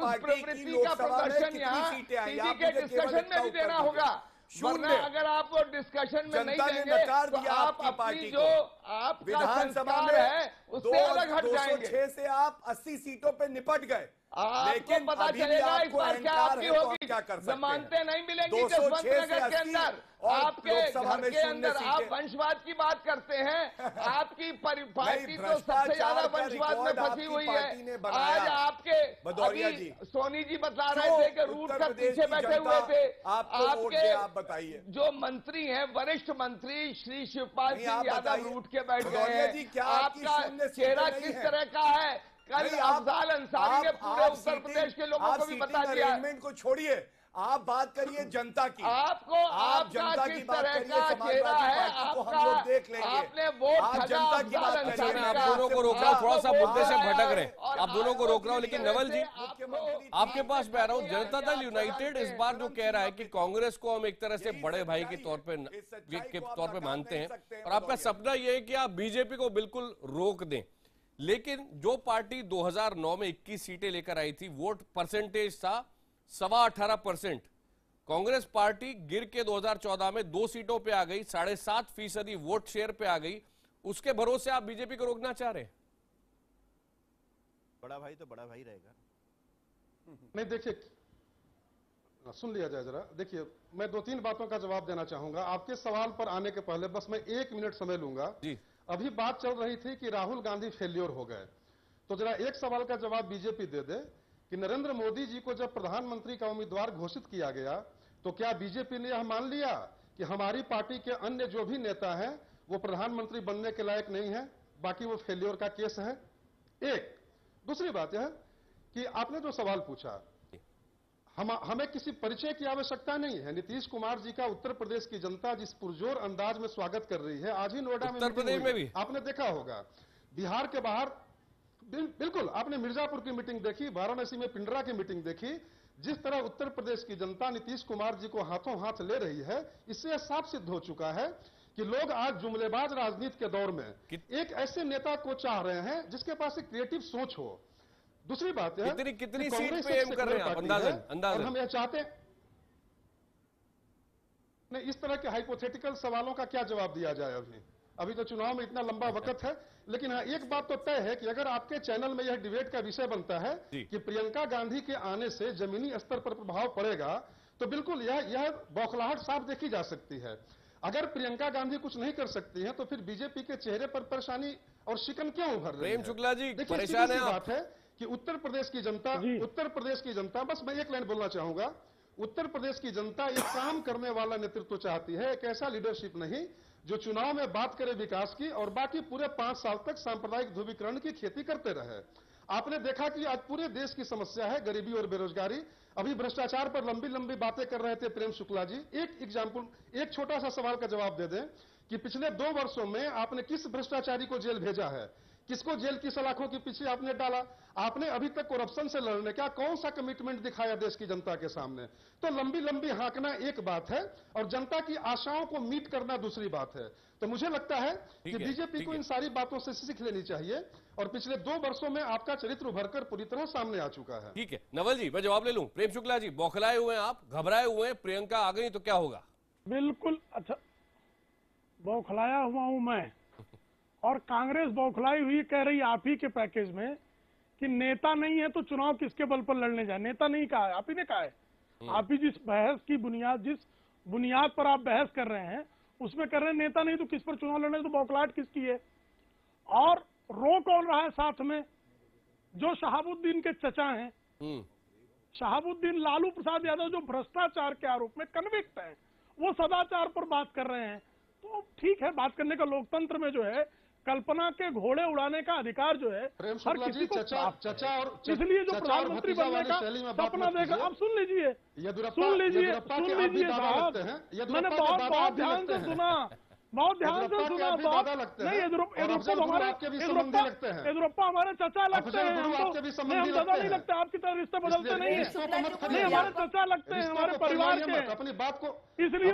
उस प्रवृत्ति का प्रदर्शन यहाँ टीवी के डिस्कशन में भी देना होगा। वरना अगर आप वो डिस्कशन में नहीं देंगे तो आप अपनी जो आपका संस्कार है उससे अलग हट जाएंगे। 206 से आप 80 सीटों पे निपट गए, लेकिन पता चलेगा इस बार क्या आपकी होगी। जमानतें नहीं मिलेंगी जसवंत नगर के अंदर, आपके घर के अंदर। आप वंशवाद की बात करते हैं, आपकी पार्टी तो सबसे ज्यादा वंशवाद में फंसी हुई है। आज आपके अभी सोनी जी बता रहे थे कि रूट कर पीछे बैठे हुए थे आपके जो मंत्री हैं, वरिष्ठ मंत्री श्री शिवपाल सिंह यादव रूट के बैठ गए हैं। आपका चेहरा किस तरह का है? कल अफजाल अंसारी ने पूरे उत्तर प्रदेश के लोगों को भी बता दिया। को छोड़िए, आप बात करिए जनता की। आपको आप जनता की बात करिए, चेहरा है आपका, हम लोग देख लेंगे। आपने वोट जनता की बात करिए। मैं आप दोनों को रोक रहा हूँ, थोड़ा सा मुद्दे से भटक रहे, आप दोनों को रोक रहा हूँ। लेकिन नवल जी, आपके पास मैं आ रहा हूँ। जनता दल यूनाइटेड इस बार जो कह रहा है कि कांग्रेस को हम एक तरह से बड़े भाई के तौर पे मानते हैं, और आपका सपना यह है कि आप बीजेपी को बिल्कुल रोक दें। लेकिन जो पार्टी 2009 में 21 सीटें लेकर आई थी, वोट परसेंटेज था 18.25%। कांग्रेस पार्टी गिर के 2014 में 2 सीटों पे आ गई, 7.5% वोट शेयर पे आ गई। उसके भरोसे आप बीजेपी को रोकना चाह रहे हैं? बड़ा भाई तो बड़ा भाई रहेगा। नहीं, देखिए, सुन लिया जाए जरा। देखिए, मैं 2-3 बातों का जवाब देना चाहूंगा। आपके सवाल पर आने के पहले बस मैं 1 मिनट समय लूंगा जी। अभी बात चल रही थी कि राहुल गांधी फेल्योर हो गए, तो जरा एक सवाल का जवाब बीजेपी दे दे कि नरेंद्र मोदी जी को जब प्रधानमंत्री का उम्मीदवार घोषित किया गया तो क्या बीजेपी ने यह मान लिया कि हमारी पार्टी के अन्य जो भी नेता हैं वो प्रधानमंत्री बनने के लायक नहीं है, बाकी वो फेल्योर का केस है? एक। दूसरी बात यह कि आपने जो सवाल पूछा, हमें किसी परिचय की आवश्यकता नहीं है। नीतीश कुमार जी का उत्तर प्रदेश की जनता जिस पुरजोर अंदाज में स्वागत कर रही है, आज ही नोएडा में उत्तर प्रदेश में भी आपने देखा होगा, बिहार के बाहर बिल्कुल आपने मिर्जापुर की मीटिंग देखी, वाराणसी में पिंडरा की मीटिंग देखी। जिस तरह उत्तर प्रदेश की जनता नीतीश कुमार जी को हाथों हाथ ले रही है, इससे साफ सिद्ध हो चुका है कि लोग आज जुमलेबाज राजनीति के दौर में एक ऐसे नेता को चाह रहे हैं जिसके पास एक क्रिएटिव सोच हो। दूसरी बात है कितनी सीट पे एम कर रहे हैं आप? अंदाजन हम यह चाहते हैं। नहीं, इस तरह के हाइपोथेटिकल सवालों का क्या जवाब दिया जाए? अभी तो चुनाव में इतना लंबा वक्त है। लेकिन हाँ, एक बात तो तय है कि अगर आपके चैनल में यह डिबेट का विषय बनता है कि प्रियंका गांधी के आने से जमीनी स्तर पर प्रभाव पड़ेगा, तो बिल्कुल यह बौखलाहट साफ देखी जा सकती है। अगर प्रियंका गांधी कुछ नहीं कर सकती है तो फिर बीजेपी के चेहरे पर परेशानी और शिकन क्यों उभर रही है? प्रेम शुक्ला जी, परेशान है। बात है कि उत्तर प्रदेश की जनता, बस मैं एक लाइन बोलना चाहूंगा, उत्तर प्रदेश की जनता एक काम करने वाला नेतृत्व चाहती है, एक ऐसा लीडरशिप नहीं जो चुनाव में बात करे विकास की और बाकी पूरे 5 साल तक सांप्रदायिक ध्रुवीकरण की खेती करते रहे। आपने देखा कि आज पूरे देश की समस्या है गरीबी और बेरोजगारी। अभी भ्रष्टाचार पर लंबी लंबी बातें कर रहे थे प्रेम शुक्ला जी। एक एग्जाम्पल, एक छोटा सा सवाल का जवाब दे दें कि पिछले 2 वर्षों में आपने किस भ्रष्टाचारी को जेल भेजा है, किसको जेल की सलाखों के पीछे आपने डाला? आपने अभी तक करप्शन से लड़ने का कौन सा कमिटमेंट दिखाया देश की जनता के सामने? तो लंबी लंबी हाँकना एक बात है और जनता की आशाओं को मीट करना दूसरी बात है। तो मुझे लगता है कि बीजेपी को इन सारी बातों से सीख लेनी चाहिए और पिछले 2 वर्षों में आपका चरित्र उभरकर पूरी तरह सामने आ चुका है। ठीक है नवल जी, मैं जवाब ले लूं। प्रेम शुक्ला जी, बौखलाए हुए हैं आप, घबराए हुए हैं, प्रियंका आ गई तो क्या होगा? बिल्कुल, अच्छा बौखलाया हुआ हूं मैं, और कांग्रेस बौखलाई हुई कह रही आप ही के पैकेज में कि नेता नहीं है तो चुनाव किसके बल पर लड़ने जाए। नेता नहीं कहा है, आप ही ने कहा है। आप ही जिस बुनियाद पर आप बहस कर रहे हैं उसमें कर रहे हैं नेता नहीं तो किस पर चुनाव लड़ने, तो बौखलाहट किसकी है? और रो कौन रहा है साथ में? जो शहाबुद्दीन के चचा हैं, शहाबुद्दीन लालू प्रसाद यादव, जो भ्रष्टाचार के आरोप में कन्विक्ट है, वो सदाचार पर बात कर रहे हैं। तो ठीक है, बात करने का लोकतंत्र में जो है कल्पना के घोड़े उड़ाने का अधिकार जो है हर किसी को प्राप्त है। इसलिए जो प्रधानमंत्री बनने का सपना देख रहे, अब सुन लीजिए साहब, मैंने बहुत ध्यान से सुना, बहुत ध्यान से सुना। नहीं, येदियुरप्पा हमारे चचा लगते हैं, हम दादा नहीं लगते, आपकी तरह रिश्ते बदलते नहीं है, नहीं हमारे चचा लगते हैं, हमारे परिवार के। अपनी बात को इसलिए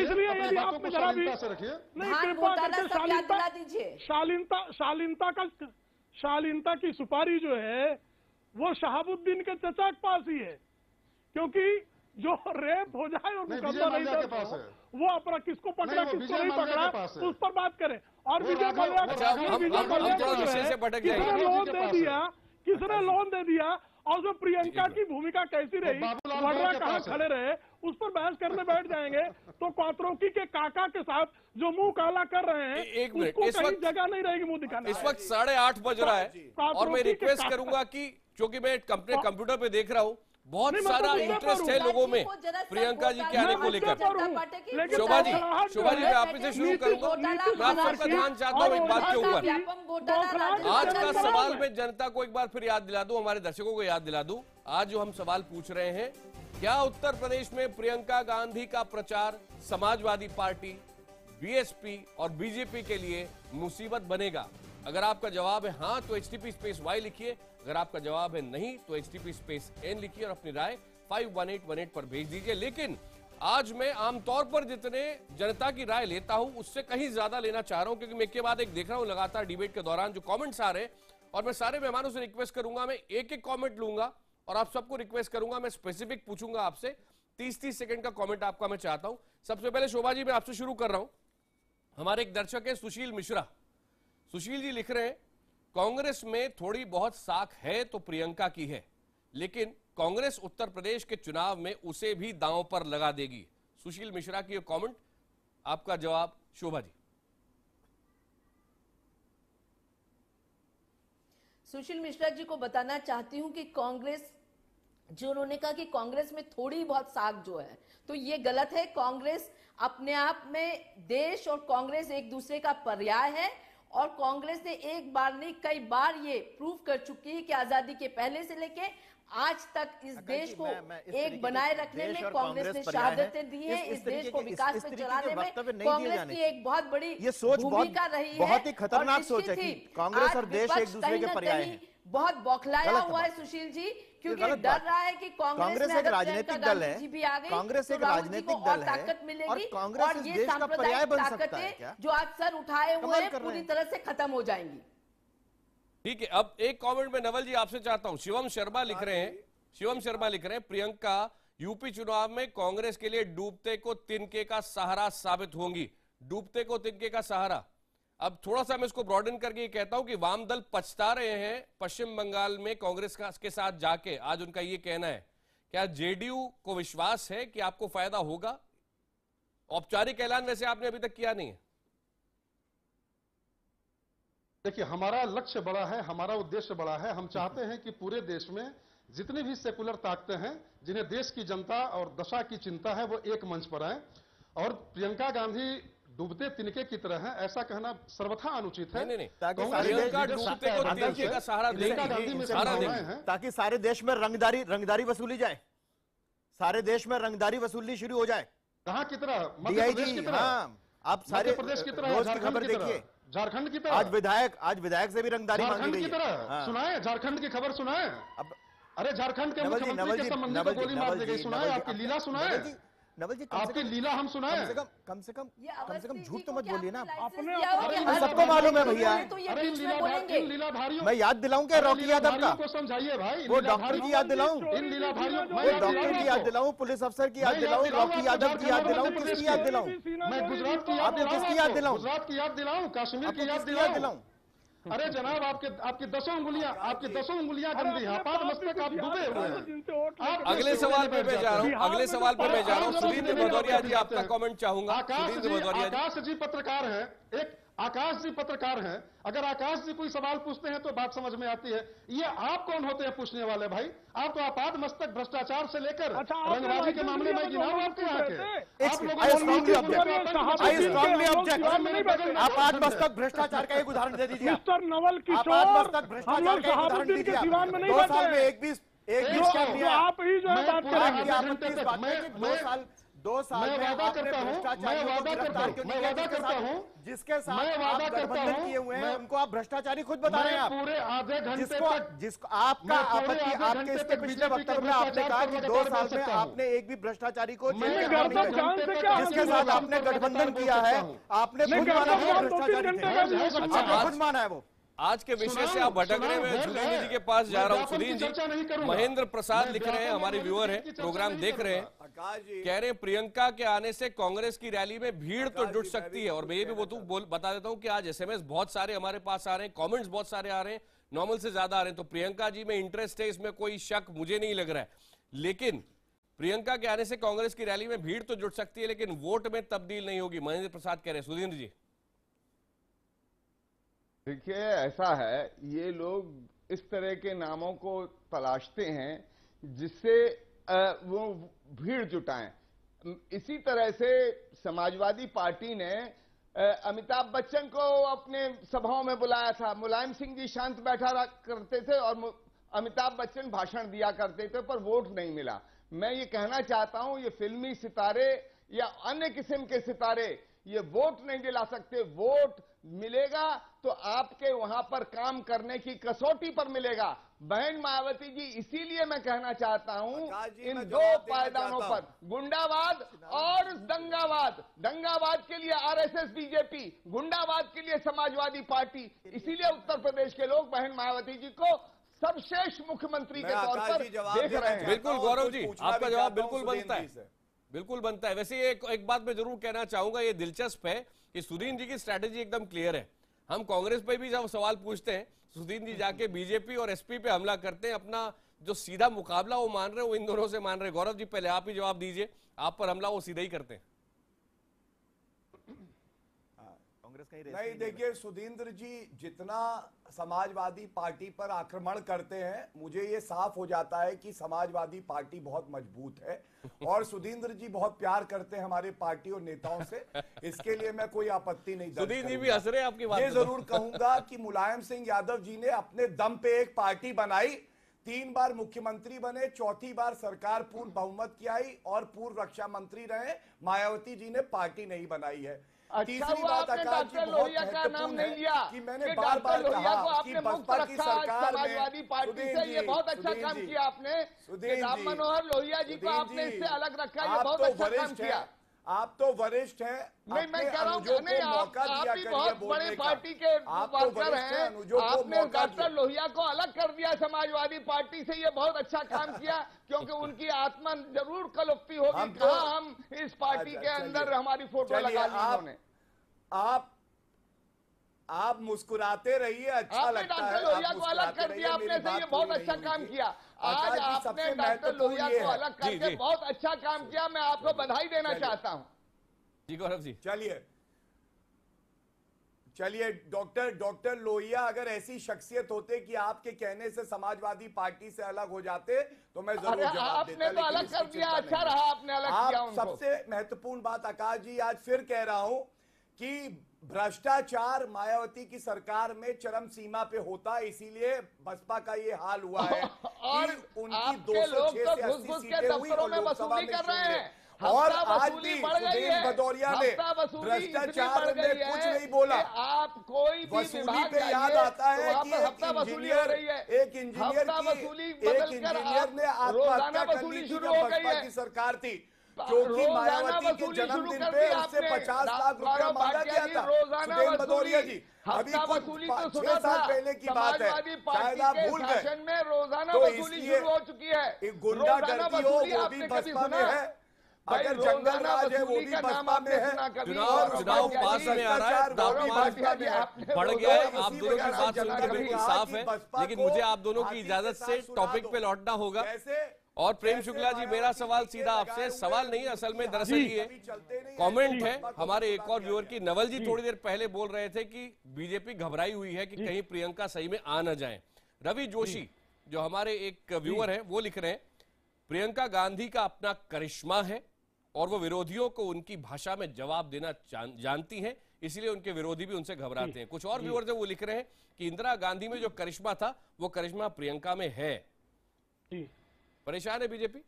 यदि आप में जरा भी नहीं कृपा करके शालीनता की सुपारी जो है वो शहाबुद्दीन के चचा के पास ही है, क्योंकि जो रेप हो जाए और मुकदमा नहीं दर्ज हो, वो अपना किसको पकड़ा किसको नहीं पकड़ा उस पर बात करें। और विजय मल्ल्या किसने लोन दे दिया और उसमें प्रियंका की भूमिका कैसी रही, वड्रा कहाँ खड़े रहे, उस पर बहस करने बैठ जाएंगे तो क्वात्रोकी के काका के साथ जो मुंह काला कर रहे हैं उसको कहीं जगह नहीं रहेगी मुंह दिखाने। इस वक्त 8:30 बज रहा है और मैं रिक्वेस्ट करूंगा कि क्योंकि मैं अपने कंप्यूटर पे देख रहा हूँ बहुत सारा इंटरेस्ट है लोगों में प्रियंका जी के आने को लेकर। शोभा जी मैं आप से शुरू करूंगा, मैं आप सबका ध्यान चाहता हूँ एक बात के ऊपर। आज का सवाल मैं जनता को एक बार फिर याद दिला दूं, हमारे दर्शकों को याद दिला दूं। आज जो हम सवाल पूछ रहे हैं, क्या उत्तर प्रदेश में प्रियंका गांधी का प्रचार समाजवादी पार्टी, बीएसपी और बीजेपी के लिए मुसीबत बनेगा? अगर आपका जवाब है हाँ तो HTP_Y लिखिए, अगर आपका जवाब है नहीं तो HTP_N लिखिए और अपनी राय 51818 पर भेज दीजिए। लेकिन आज मैं आमतौर पर जितने जनता की राय लेता हूं उससे कहीं ज्यादा लेना चाह रहा हूं, क्योंकि मैं एक के बाद एक देख रहा हूं लगातार डिबेट के दौरान जो कमेंट्स आ रहे हैं, और मैं सारे मेहमानों से रिक्वेस्ट करूंगा, मैं एक एक कमेंट लूंगा और आप सबको रिक्वेस्ट करूंगा, मैं स्पेसिफिक पूछूंगा आपसे, 30-30 सेकंड का कमेंट आपका मैं चाहता हूं। सबसे पहले शोभा जी मैं आपसे शुरू कर रहा हूं। हमारे एक दर्शक है सुशील मिश्रा, सुशील जी लिख रहे हैं कांग्रेस में थोड़ी बहुत साख है तो प्रियंका की है, लेकिन कांग्रेस उत्तर प्रदेश के चुनाव में उसे भी दांव पर लगा देगी। सुशील मिश्रा की ये कमेंट, आपका जवाब शोभा जी। सुशील मिश्रा जी को बताना चाहती हूं कि कांग्रेस, जो उन्होंने कहा कि कांग्रेस में थोड़ी बहुत साख जो है, तो ये गलत है। कांग्रेस अपने आप में देश और कांग्रेस एक दूसरे का पर्याय है, और कांग्रेस ने एक बार नहीं कई बार ये प्रूव कर चुकी है कि आजादी के पहले से लेके आज तक इस देश को एक बनाए रखने में कांग्रेस ने शहादतें दी है, इस देश को विकास में चलाने में कांग्रेस की एक बहुत बड़ी भूमिका रही है। बहुत ही खतरनाक सोच है कि कांग्रेस और देश एक दूसरे के पर्याय हैं। बहुत बौखलाया हुआ है सुशील जी, क्योंकि डर रहा है कि कांग्रेस एक राजनीतिक दल है, कांग्रेस एक राजनीतिक दल है और कांग्रेस इस देश का पर्याय बन सकता है क्या? जो आज सर उठाए हुए हैं पूरी तरह से खत्म हो जाएंगी। ठीक है, अब एक कमेंट में नवल जी आपसे चाहता हूं। शिवम शर्मा लिख रहे हैं प्रियंका यूपी चुनाव में कांग्रेस के लिए डूबते को तिनके का सहारा साबित होंगी। डूबते को तिनके का सहारा, अब थोड़ा सा मैं इसको ब्रॉडन करके कहता हूं कि वाम दल पछता रहे हैं पश्चिम बंगाल में कांग्रेस के साथ जाके, आज उनका ये कहना है। क्या जेडीयू को विश्वास है कि आपको फायदा होगा? औपचारिक ऐलान वैसे आपने अभी तक किया नहीं है। देखिए, हमारा लक्ष्य बड़ा है, हमारा उद्देश्य बड़ा है। हम चाहते हैं कि पूरे देश में जितनी भी सेकुलर ताकतें हैं, जिन्हें देश की जनता और दशा की चिंता है, वो एक मंच पर आए और प्रियंका गांधी डूबते तिनके की तरह हैं, ऐसा कहना सर्वथा अनुचित है। नहीं, ताकि ताकि सारे देश में रंगदारी वसूली जाए, सारे देश में रंगदारी वसूलनी शुरू हो जाए। कहाँ की तरह? मध्य प्रदेश की तरह। हाँ, आप सारे प्रदेश की तरह, रोज की खबर देखिए, झारखंड की तरह। आज विधायक से भी रंगदारी मांगी गई है। झारखंड की तरह सुनाए, झारखंड की खबर सुनाए। अब अरे झारखंड के मुख्यमंत्री के संबंधी को गोली मार दी गई, सुनाए? आपकी लीला सुनाए? नवल जी, आपकी लीला हम सुनाए? कम से कम झूठ तो मत बोलिए ना। अपने सबको मालूम है भैया। मैं याद दिलाऊं क्या रॉकी यादव का? को समझाइए भाई। वो डॉक्टर की याद दिलाऊं, इन लीलाधारियों वो डॉक्टर की याद दिलाऊं, पुलिस अफसर की याद दिलाऊं, रॉकी यादव की याद दिलाऊं, किसकी याद दिलाऊं? मैं गुजरात की आपको किसकी याद दिलाऊं? गुजरात की याद दिलाऊं, कश्मीर की याद दिलाऊं? अरे जनाब, आपकी 10 उंगलियां गंदी हैं, आपात मस्तक आप डूबे हुए हैं। अगले सवाल पे मैं जा रहा हूं, सुधींद्र भदौरिया जी, आपका कमेंट चाहूंगा। आकाश जी पत्रकार हैं, एक आकाश जी पत्रकार हैं। अगर आकाश जी कोई सवाल पूछते हैं तो बात समझ में आती है। ये आप कौन होते हैं पूछने वाले भाई? आप तो आपात मस्तक भ्रष्टाचार से लेकर रंगबाजी के मामले में गिनाओ आपके यहाँ के। आप लोगों आपात मस्तक भ्रष्टाचार का एक उदाहरण दे दीजिए। मिस्टर नवल किशोर, हम लोग शहाबुद्दीन के दीवान में नहीं बैठे। 2 साल में एक भी आप ही जो है बात करेंगे। 2 साल में वादा करता हूं, जिसके साथ आप गठबंधन किए हुए हैं उनको आप भ्रष्टाचारी खुद बता रहे हैं। आप पूरे आधे घंटे जिसको आपका आपत्ति, आपके इसके पिछले वक्तव्य में आपने कहा कि 2 साल में आपने एक भी भ्रष्टाचारी को जिसके साथ आपने गठबंधन किया है, आपने खुद माना भ्रष्टाचारी, आपने खुद माना है वो। आज के विषय से आप भटक रहे हैं। सुधींद्र जी के पास जा रहा हूं। सुधींद्र जी, महेंद्र प्रसाद लिख रहे हैं, हमारे व्यूअर हैं, प्रोग्राम देख रहे हैं, कह रहे हैं प्रियंका के आने से कांग्रेस की रैली में भीड़ तो जुट सकती है। और मैं ये भी बता देता हूं कि आज एसएमएस बहुत सारे हमारे पास आ रहे हैं, कमेंट्स बहुत सारे आ रहे हैं, नॉर्मल से ज्यादा आ रहे हैं। तो प्रियंका जी में इंटरेस्ट है, इसमें कोई शक मुझे नहीं लग रहा है। लेकिन प्रियंका के आने से कांग्रेस की रैली में भीड़ तो जुट सकती है, लेकिन वोट में तब्दील नहीं होगी, महेंद्र प्रसाद कह रहे हैं। सुधींद्र जी, देखिए, ऐसा है, ये लोग इस तरह के नामों को तलाशते हैं जिससे वो भीड़ जुटाएं। इसी तरह से समाजवादी पार्टी ने अमिताभ बच्चन को अपने सभाओं में बुलाया था। मुलायम सिंह जी शांत बैठा करते थे और अमिताभ बच्चन भाषण दिया करते थे, पर वोट नहीं मिला। मैं ये कहना चाहता हूं, ये फिल्मी सितारे या अन्य किस्म के सितारे ये वोट नहीं दिला सकते। वोट मिलेगा तो आपके वहां पर काम करने की कसौटी पर मिलेगा। बहन मायावती जी, इसीलिए मैं कहना चाहता हूं, इन 2 पायदानों पर, गुंडावाद और दंगावाद के लिए आरएसएस बीजेपी, गुंडावाद के लिए समाजवादी पार्टी, इसीलिए उत्तर प्रदेश के लोग बहन मायावती जी को सर्वश्रेष्ठ मुख्यमंत्री के तौर पर देख रहे हैं। बिल्कुल गौरव जी, आपका जवाब बिल्कुल बनता है, बिल्कुल बनता है। वैसे एक बात मैं जरूर कहना चाहूंगा, ये दिलचस्प है कि सुधींद्र जी की स्ट्रैटेजी एकदम क्लियर है। हम कांग्रेस पे भी जब सवाल पूछते हैं, सुधींद्र जी जाके बीजेपी और एसपी पे हमला करते हैं। अपना जो सीधा मुकाबला वो मान रहे हैं, वो इन दोनों से मान रहे हैं। गौरव जी, पहले आप ही जवाब दीजिए, आप पर हमला वो सीधा ही करते हैं। नहीं, देखिए, सुधींद्र जी जितना समाजवादी पार्टी पर आक्रमण करते हैं, मुझे ये साफ हो जाता है कि समाजवादी पार्टी बहुत मजबूत है और सुधींद्र जी बहुत प्यार करते हैं हमारे पार्टी और नेताओं से। इसके लिए मैं कोई आपत्ति नहीं दर्ज सुधींद्र जी भी हंस रहे हैं आपकी बात। ये जरूर कहूंगा कि मुलायम सिंह यादव जी ने अपने दम पे एक पार्टी बनाई, 3 बार मुख्यमंत्री बने, 4थी बार सरकार पूर्ण बहुमत की आई और पूर्व रक्षा मंत्री रहे। मायावती जी ने पार्टी नहीं बनाई है। तीसरी बात, आकाश जी, बहुत महत्वपूर्ण है कि मैंने बार-बार कहा कि बसपा की सरकार समाजवादी पार्टी से ये बहुत अच्छा काम किया आपने। राम मनोहर लोहिया जी को आपने इससे अलग रखा, ये बहुत अच्छा काम किया। आप तो वरिष्ठ हैं। नहीं, मैं कह रहा हूँ, नहीं, आप भी बहुत बड़े पार्टी के वर्कर हैं। आपने डॉक्टर लोहिया को अलग कर दिया समाजवादी पार्टी से, ये बहुत अच्छा काम किया, क्योंकि उनकी आत्मा जरूर कलुप्ती होगी। कहाँ हम इस पार्टी के अंदर हमारी फोटो लगा ली उन्होंने। आप मुस्कुराते रहिए, अच्छा लगता है। डॉक्टर लोहिया को अलग कर दिया आपने से, ये बहुत अच्छा काम किया। आज आपने डॉक्टर लोहिया को अलग करके बहुत अच्छा काम किया, मैं आपको बधाई देना चाहता हूं। जी गौरव जी, चलिए डॉक्टर लोहिया अगर ऐसी शख्सियत होते कि आपके कहने से समाजवादी पार्टी से अलग हो जाते तो मैं जरूर जवाब देता। आपने तो अलग कर दिया, अच्छा रहा आपने अलग किया उनको। सबसे महत्वपूर्ण बात आकाश जी, आज फिर कह रहा हूं कि भ्रष्टाचार मायावती की सरकार में चरम सीमा पे होता, इसीलिए बसपा का ये हाल हुआ है कि उनकी 206 से 80 सीटें हुई और लोकसभा में शून्य। और आज भी सुदेश भदौरिया ने भ्रष्टाचार में कुछ नहीं बोला। आप कोई भी वसूली पे याद आता है कि एक इंजीनियर ने आत्महत्या कर ली थी जब बसपा की सरकार थी, क्योंकि मायावती के जन्मदिन पे उससे 50 लाख रुपया मांगा गया था। सुदेश भदौरिया जी, अभी कुछ 6 साल पहले की बात है, शायद आप भूल गए। तो इसलिए गुंडा डरती हो वो भी बसपा में है, अगर जंगल राज है वो भी बसपा में है। चुनाव पास में आ रहा है, तापमान बढ़ गया है। आप दोनों की बात सुनकर बिल्कुल साफ है, लेकिन मुझे आप दोनों की इजाजत से टॉपिक पे लौटना होगा। और प्रेम शुक्ला जी, मेरा सवाल सीधा आपसे, सवाल नहीं असल में दरअसल ये कमेंट है हमारे एक और व्यूअर की। नवल जी थोड़ी देर पहले बोल रहे थे कि बीजेपी घबराई हुई है कि कहीं प्रियंका सही में आ न जाए। रवि जोशी जो हमारे एक व्यूअर हैं वो लिख रहे हैं प्रियंका गांधी का अपना करिश्मा है और वो विरोधियों को उनकी भाषा में जवाब देना जानती हैं, इसलिए उनके विरोधी भी उनसे घबराते हैं। कुछ और व्यूअर जो वो लिख रहे हैं कि इंदिरा गांधी में जो करिश्मा था वो करिश्मा प्रियंका में है। परेशान है बीजेपी?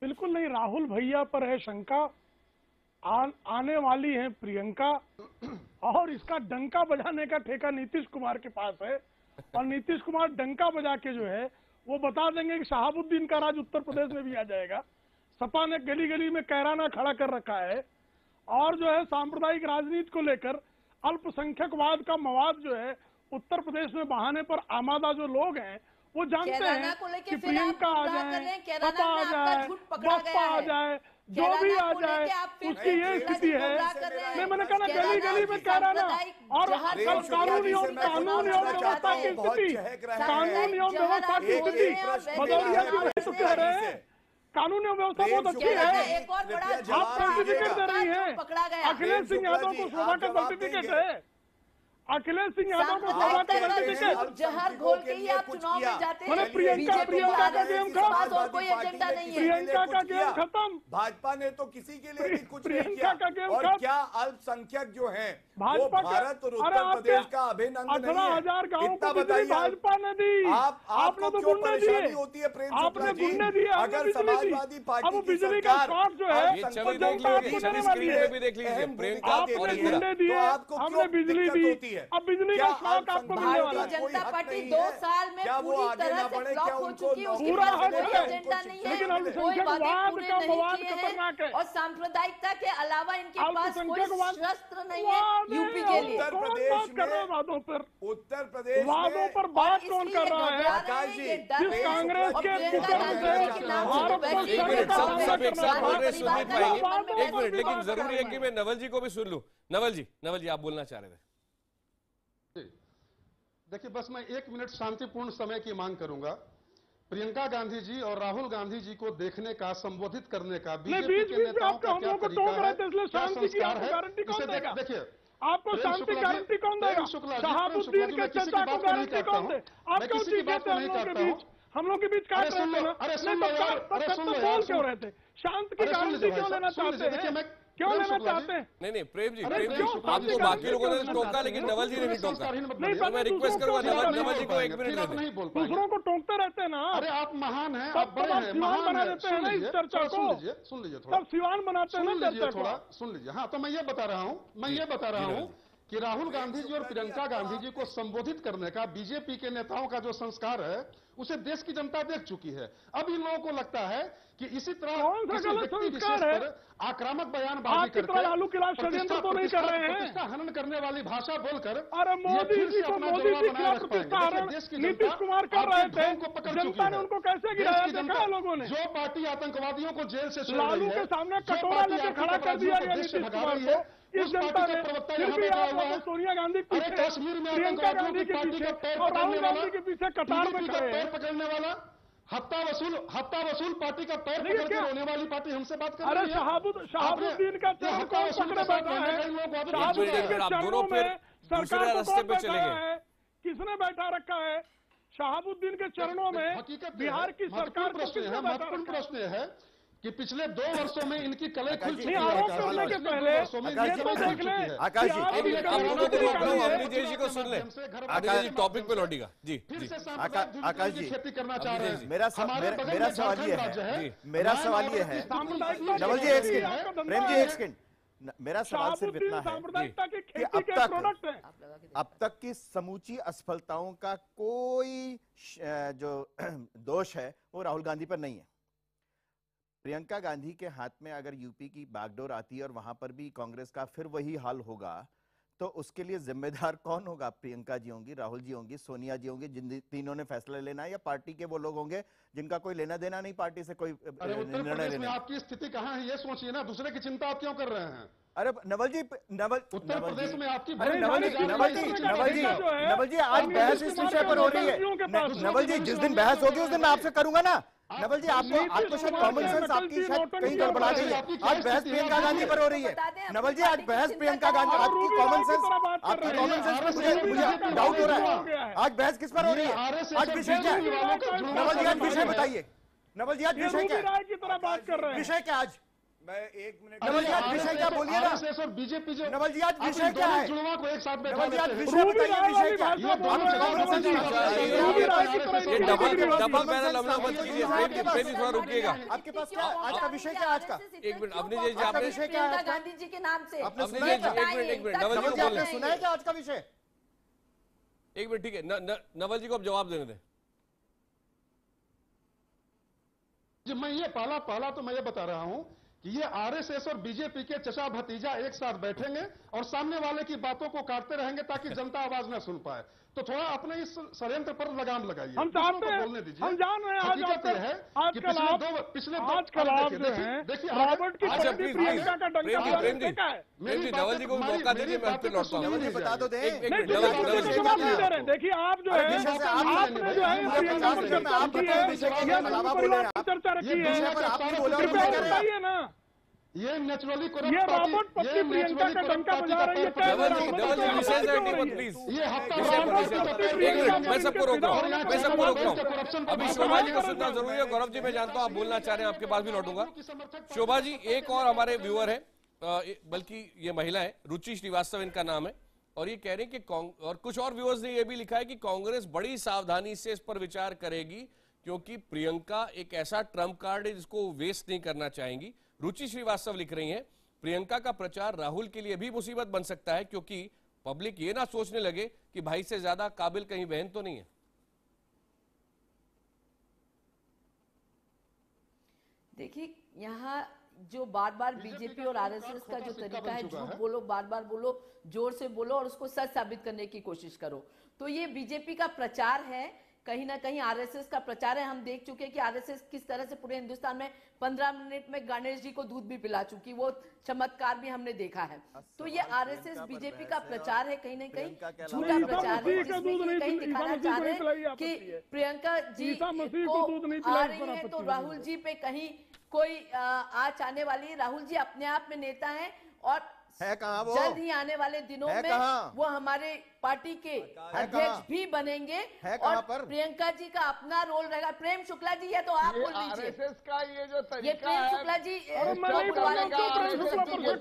बिल्कुल नहीं, राहुल भैया पर है शंका, आने वाली है प्रियंका, और इसका डंका बजाने का ठेका नीतीश कुमार के पास है। और नीतीश कुमार डंका बजा के जो है वो बता देंगे कि शहाबुद्दीन का राज उत्तर प्रदेश में भी आ जाएगा। सपा ने गली गली में कैराना खड़ा कर रखा है और जो है सांप्रदायिक राजनीति को लेकर अल्पसंख्यकवाद का मवाद जो है उत्तर प्रदेश में बहाने पर आमादा जो लोग हैं वो जानते हैं कि प्रियंका आ जाए, सपा आ जाए, बसपा आ जाए, जो भी आ जाए उसकी ये स्थिति है। मैंने कहा ना गली गली में कैराना, और कानून एवं व्यवस्था की स्थिति, कानून एवं व्यवस्था की स्थिति भदौरिया जी वही तो कह रहे हैं। कानून एवं व्यवस्था बहुत अच्छी है, आप सर्टिफिकेट दे रही है। अखिलेश सिंह यादव को शोभा का सर्टिफिकेट है, अखिलेश सिंह यादव को शोभा का सर्टिफिकेट। जहर घोल के ही आप चुनाव में जाते हैं। प्रियंका का गेम खत्म, और कोई एजेंडा नहीं है। प्रियंका का गेम खत्म। भाजपा ने तो किसी के लिए भी कुछ नहीं प्रियंका का गेम किया। और क्या अल्पसंख्यक जो हैं वो भारत और उत्तर प्रदेश का अभिनंदन नहीं है? 18,000 गाँवों को बिजली भाजपा ने दी, आपने तो गुंडे दिए, होती है प्रेम आपने गुंडे दिए, अगर समाजवादी पार्टी अब बिजली का शॉर्ट जो है भी देख लीजिए, प्रियंका आपने गुंडे दिए, हमने बिजली दी, अब बिजली का शॉक आपको मिलने वाला है। भारतीय जनता पार्टी 2 साल में पूरी तरह से फ्लॉप हो चुकी है, उसके पास कोई एजेंडा नहीं है, कोई वादे पूरे नहीं किए हैं, और सांप्रदायिकता के अलावा इनके पास कोई शस्त्र नहीं है यूपी के लिए। वादों पर, उत्तर प्रदेश वादों पर बात कौन कर रहा है? आकाश जी, जिस कांग्रेस के एक मिनट, लेकिन जरूरी है कि मैं नवल जी को भी सुन लूं। नवल जी आप बोलना चाह रहे थे। देखिए, बस मैं 1 मिनट शांतिपूर्ण समय की मांग करूंगा। प्रियंका गांधी जी और राहुल गांधी जी को देखने का, संबोधित करने का बीजेपी के नेताओं का क्या तरीका है, क्या संस्कार है, देखिए आपको शांति गारंटी कौन देगा? शहाबुद्दीन के चर्चा को गारंटी कौन दे? आप क्यों कहते हैं हम लोग के बीच काट रहे थे ना? बोल क्यों रहे थे? शांत की गारंटी क्यों लेना चाहते हैं? क्यों लेना चाहते हैं? नहीं प्रेम जी, आपको बाकी लोगों ने टोका लेकिन नवल जी ने नहीं टोका। तो मैं रिक्वेस्ट करूंगा नवल जी को 1 मिनट नहीं बोल पाएंगे। दूसरों को टोकते रहते हैं ना। अरे आप महान हैं, आप बड़े हैं, महान बना देते हैं ना इस चर्चा को। सुन लीजिए थोड़ा, सिवान बनाते हैं ना चर्चा को। सुन लीजिए। हाँ, तो मैं ये बता रहा हूँ कि राहुल गांधी जी और प्रियंका गांधी जी को संबोधित करने का बीजेपी के नेताओं का जो संस्कार है उसे देश की जनता देख चुकी है। अब इन लोगों को लगता है कि इसी तरह किसी व्यक्ति विशेष पर आक्रामक बयानबाजी करके लालू के खिलाफ षड्यंत्र तो नहीं कर रहे हैं, प्रतिष्ठा हनन करने वाली भाषा बोलकर अरे मोदी जी को मोदी जी के खिलाफ प्रतिष्ठा हनन नीतीश कुमार कर रहे थे, जनता ने उनको कैसे गिराया देखा लोगों ने। जो पार्टी आतंकवादियों को जेल से लालू के सामने कटोरा लेकर खड़ा कर दिया गया नीतीश कुमार को, इस जनता ने फिर भी आप सोनिया गांधी के पीछे, प्रियंका गांधी के पीछे और राहुल गांधी के पीछे कतार में खड़े हैं। पकड़ने वाला हत्ता वसूल पार्टी का पैर पकड़ के रोने वाली पार्टी हमसे बात कर रही है। अरे शहाबुद्दीन का चरण कौन पकड़े बैठा है? शहाबुद्दीन के चरणों में सरकार को कौन बैठा है? किसने बैठा रखा है? शहाबुद्दीन के चरणों में बिहार की सरकार को किसने बैठा रखा है? प्रश्न है कि पिछले 2 वर्षों में इनकी कलई खुल चुकी है। आरोप करने के पहले ये तो देख लें। आकाश जी अवनीश जी को सुन ले, अवनीश जी टॉपिक पे लौटेगा जी। आकाश जी खेती करना चाह रहे हैं। मेरा सवाल ये है, मेरा सवाल ये है, नवल जी एक सेकंड, प्रेम जी एक सेकंड, मेरा सवाल सिर्फ इतना है कि अब तक की समूची असफलताओं का कोई जो दोष है वो राहुल गांधी पर नहीं है। प्रियंका गांधी के हाथ में अगर यूपी की बागडोर आती है और वहां पर भी कांग्रेस का फिर वही हाल होगा, तो उसके लिए जिम्मेदार कौन होगा? प्रियंका जी होंगी, राहुल जी होंगी, सोनिया जी होंगी, जिन तीनों ने फैसला लेना है, या पार्टी के वो लोग होंगे जिनका कोई लेना देना नहीं पार्टी से कोई निर्णय लेना? आपकी स्थिति कहाँ है ये सोचिए ना, दूसरे की चिंता आप क्यों कर रहे हैं? अरे नवल जी, उत्तर प्रदेश में आपकी अरे नवल जी आज बहस इस विषय पर हो रही है। नवल जी जिस दिन बहस होगी उस दिन मैं आपसे करूंगा ना। नवल जी आपको शायद कॉमन सेंस आपकी शायद कहीं गड़बड़ा गई है। आज बहस प्रियंका गांधी पर हो रही है। नवल जी आज बहस प्रियंका गांधी, आपकी कॉमन सेंस पर मुझे डाउट हो रहा है। आज बहस किस पर हो रही है? आज विषय क्या है? नवल जी आज विषय बताइए। नवल जी आज विषय क्या है? विषय क्या आज? मैं 1 मिनट, नवल जी आज विषय क्या बोलिए ना। और बीजेपी जो नवल जी आज विषय क्या है? जुड़वा को एक साथ नवल जी आज विषय बताइए, विषय क्या है? ये डबल पैनल हमला मत कीजिए, थोड़ा रुकिएगा। आपके पास क्या आज का विषय क्या? आज का एक मिनट अवनीश जी, आपने विषय क्या है? गांधी जी के नाम से आपने अवनीश जी एक मिनट नवल जी को बोलने, सुना है क्या आज का विषय? एक मिनट ठीक है, नवल जी को अब जवाब देने दें। मैं ये पहला तो मैं ये बता रहा हूं कि ये आरएसएस और बीजेपी के चचा भतीजा एक साथ बैठेंगे और सामने वाले की बातों को काटते रहेंगे ताकि जनता आवाज न सुन पाए। तो थोड़ा अपने इस षड्यंत्र पर लगाम लगाइए। हम चाहते हैं, बोलने दीजिए। हम जान रहे हैं हकीकत ये है कि पिछले रॉबर्ट की प्रियंका का डंका प्रेम जी नवल जी को भी मौका दीजिए, मैं पे लौटता हूँ। बता दो दे। देखिए आप जो है आपने जो है चर्चा रखी है, बताइए ना। ये नेचुरली ये रॉबर्ट पत्नी प्रियंका का डंका बजा रही है। ये हफ्ता मैं सबको रोक रहा हूँ। अभी शोभा जी को सुनना जरूरी है। गौरव जी मैं जानता हूँ आप बोलना चाह रहे हैं, आपके पास भी लौटूंगा। शोभा जी एक और हमारे व्यूअर है, बल्कि ये महिला है, रुचि श्रीवास्तव इनका नाम है, और ये कह रहे हैं कि और कुछ और व्यूअर्स ने ये भी लिखा है कि कांग्रेस बड़ी सावधानी से इस पर विचार करेगी क्योंकि प्रियंका एक ऐसा ट्रम्प कार्ड है जिसको वेस्ट नहीं करना चाहेंगी। रुचि श्रीवास्तव लिख रही हैं, प्रियंका का प्रचार राहुल के लिए भी मुसीबत बन सकता है क्योंकि पब्लिक ये ना सोचने लगे कि भाई से ज्यादा काबिल कहीं बहन तो नहीं है। देखिए यहाँ जो बार बार बीजेपी और आरएसएस का जो तरीका है, झूठ बोलो, बार बार बोलो, जोर से बोलो और उसको सच साबित करने की कोशिश करो, तो ये बीजेपी का प्रचार है, कहीं ना कहीं आरएसएस का प्रचार है। हम देख चुके हैं कि आरएसएस किस तरह से पूरे हिंदुस्तान में 15 मिनट में गणेश जी को दूध भी पिला चुकी, वो चमत्कार भी हमने देखा है। तो ये आरएसएस बीजेपी का प्रचार है, कहीं ना कहीं झूठा प्रचार है, जिसमें कहीं दिखाना चाह रहे हैं कि प्रियंका जी को आ रही है तो राहुल जी पे कहीं कोई आँच आने वाली है। राहुल जी अपने आप में नेता है और है कहाँ वो? जल्द ही आने वाले दिनों में वो हमारे पार्टी के अध्यक्ष भी बनेंगे और प्रियंका जी का अपना रोल रहेगा। प्रेम शुक्ला जी, ये तो आप बोल दीजिए। का ये जो तरीका ये प्रेम शुक्ला जी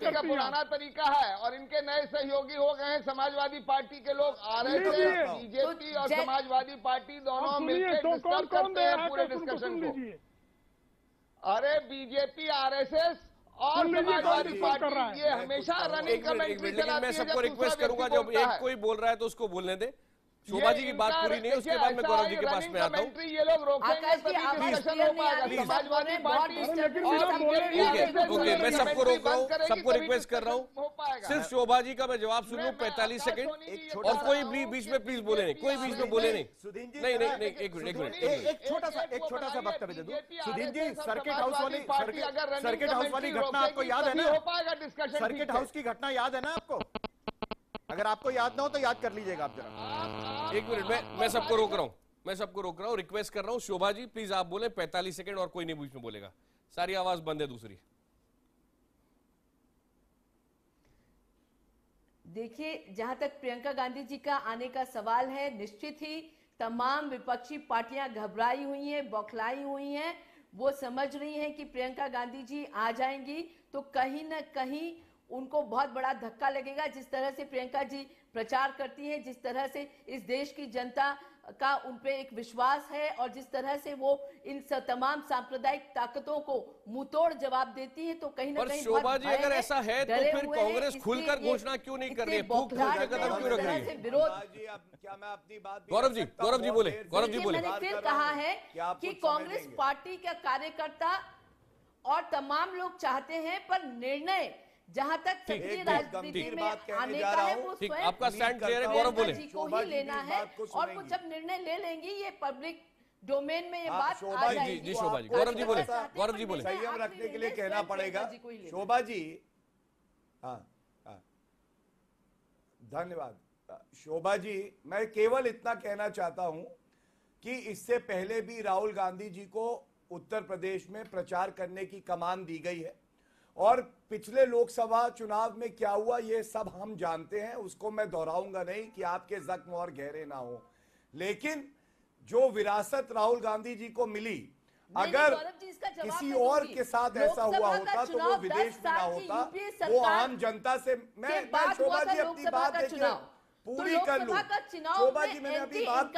का पुराना तरीका है और इनके नए सहयोगी हो गए हैं समाजवादी पार्टी के लोग। आरएसएस, बीजेपी और समाजवादी पार्टी दोनों मिलकर डिस्कस करते हैं पूरे डिस्कशन को। अरे बीजेपी, आरएसएस और समाजवादी पार्टी ये हमेशा रनिंग कमेंट्री चलाती है। मैं सबको रिक्वेस्ट करूंगा जब एक कोई बोल रहा है तो उसको बोलने दे। शोभा जी की बात पूरी नहीं है, उसके बाद मैं गौरव जी के पास में आता हूँ। ये लोग रोकेंगे तभी डिस्कशन हो पाएगा। समाजवादी पार्टी ओके, मैं सबको रोक रहा हूँ, सबको रिक्वेस्ट कर रहा हूँ, सिर्फ शोभा जी का मैं जवाब सुन लूँ 45 सेकंड, और कोई बीच में प्लीज बोले नहीं, कोई बीच में बोले नहीं। नहीं, एक मिनट, एक छोटा सा वक्तव्य दे दूं। सुधीर जी, सर्किट हाउस वाली घटना आपको याद है ना? सर्किट हाउस की घटना याद है ना आपको? अगर आपको याद ना हो तो याद कर लीजिएगा आप जरा। एक मिनट, मैं सबको रोक रहा हूँ, रिक्वेस्ट कर रहा हूँ। शोभा जी प्लीज आप बोले 45 सेकंड, और कोई नहीं बीच में बोलेगा, सारी आवाज बंद है दूसरी। देखिए, जहां तक प्रियंका गांधी जी का आने का सवाल है, निश्चित ही तमाम विपक्षी पार्टियां घबराई हुई हैं, बौखलाई हुई हैं। वो समझ रही हैं कि प्रियंका गांधी जी आ जाएंगी तो कहीं ना कहीं उनको बहुत बड़ा धक्का लगेगा। जिस तरह से प्रियंका जी प्रचार करती हैं, जिस तरह से इस देश की जनता का उन पे एक विश्वास है और जिस तरह से वो इन तमाम सांप्रदायिक ताकतों को मुंहतोड़ जवाब देती है, तो कहीं ना कहीं शोभा जी अगर ऐसा है तो फिर कांग्रेस खुलकर घोषणा क्यों नहीं कर रही है, फूंक फूंक के कदम क्यों रख रही है? क्या मैं अपनी बात गौरव जी बोले, गौरव जी बोले। मैंने फिर कहा है कि कांग्रेस पार्टी का कार्यकर्ता और तमाम लोग चाहते हैं, पर निर्णय जहां तक सक्रिय राजनीति में आने का है वो स्वयं आपका स्टैंड क्लियर है, गौरव बोले। जी को ही लेना है और वो जब निर्णय ले लेंगी ये पब्लिक डोमेन में ये बात आ जाएगी। जी शोभा जी, गौरव जी बोले, गौरव जी बोले। संयम रखने के लिए कहना पड़ेगा शोभा जी। हाँ, धन्यवाद शोभा जी। मैं केवल इतना कहना चाहता हूं कि इससे पहले भी राहुल गांधी जी को उत्तर प्रदेश में प्रचार करने की कमान दी गई है और पिछले लोकसभा चुनाव में क्या हुआ ये सब हम जानते हैं, उसको मैं दोहराऊंगा नहीं कि आपके जख्म और गहरे ना हो। लेकिन जो विरासत राहुल गांधी जी को मिली, अगर किसी और के साथ ऐसा हुआ होता तो वो विदेश में ना होता, वो आम जनता से मैं शोभा जी अपनी बात पूरी कर लूं। शोभा जी मैंने अपनी बात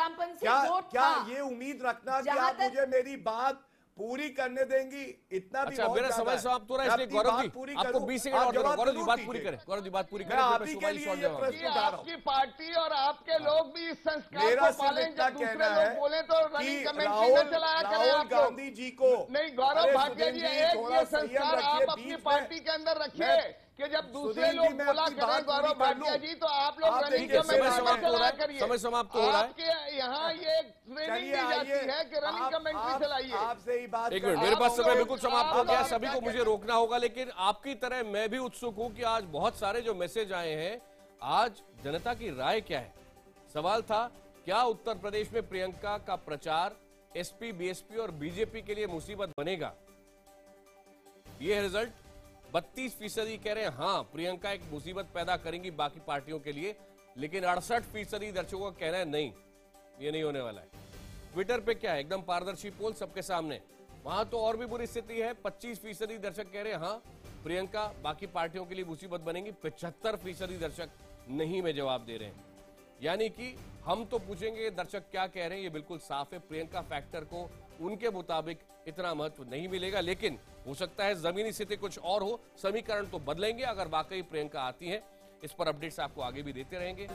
क्या ये उम्मीद रखना कि आप मुझे मेरी बात पूरी करने देंगी, इतना भी अच्छा मेरा समय समाप्त हो रहा है, इसलिए गौरव जी आपको 20 सेकंड और देना। गौरव जी बात पूरी करें, गौरव जी बात पूरी करें। आपके लिए आपकी पार्टी और आपके लोग भी इस संस्कार को पालें, जब दूसरे लोग बोले तो रनिंग कमेंट्री न चलाया करें। आप गांधी जी को नहीं, गौरव भाटिया जी, एक ये संस्कार आप अपनी पार्टी के अंदर रखिए कि जब दूसरे लोग बोला करें गौरव भाटिया जी तो आप लोग रनिंग कमेंट्री चलाया करिए। समय समाप्त हो रहा है। आपके यहाँ ये ट्रेनिंग दी जाती है कि रनिंग कमेंट्री चलाइए। आपसे ही बात एक मिनट, मेरे पास समय बिल्कुल समाप्त हो गया, सभी को मुझे रोकना होगा। लेकिन आपकी तरह मैं भी उत्सुक हूं कि आज बहुत सारे जो मैसेज आए हैं, आज जनता की राय क्या है। सवाल था क्या उत्तर प्रदेश में प्रियंका का प्रचार एसपी, बीएसपी और बीजेपी के लिए मुसीबत बनेगा। ये रिजल्ट 32% कह रहे हैं हाँ प्रियंका एक मुसीबत पैदा करेंगी बाकी पार्टियों के लिए, लेकिन 68% दर्शकों का कहना है नहीं, ये नहीं होने वाला है। ट्विटर पे क्या है, एकदम पारदर्शी पोल सबके सामने, वहां तो और भी बुरी स्थिति है। 25% दर्शक कह रहे हैं हाँ प्रियंका बाकी पार्टियों के लिए मुसीबत बनेगी, 75% दर्शक नहीं में जवाब दे रहे हैं। यानी कि हम तो पूछेंगे दर्शक क्या कह रहे हैं, ये बिल्कुल साफ है। प्रियंका फैक्टर को उनके मुताबिक इतना महत्व नहीं मिलेगा, लेकिन हो सकता है जमीनी स्थिति कुछ और हो, समीकरण तो बदलेंगे अगर वाकई प्रियंका आती है। इस पर अपडेट्स आपको आगे भी देते रहेंगे।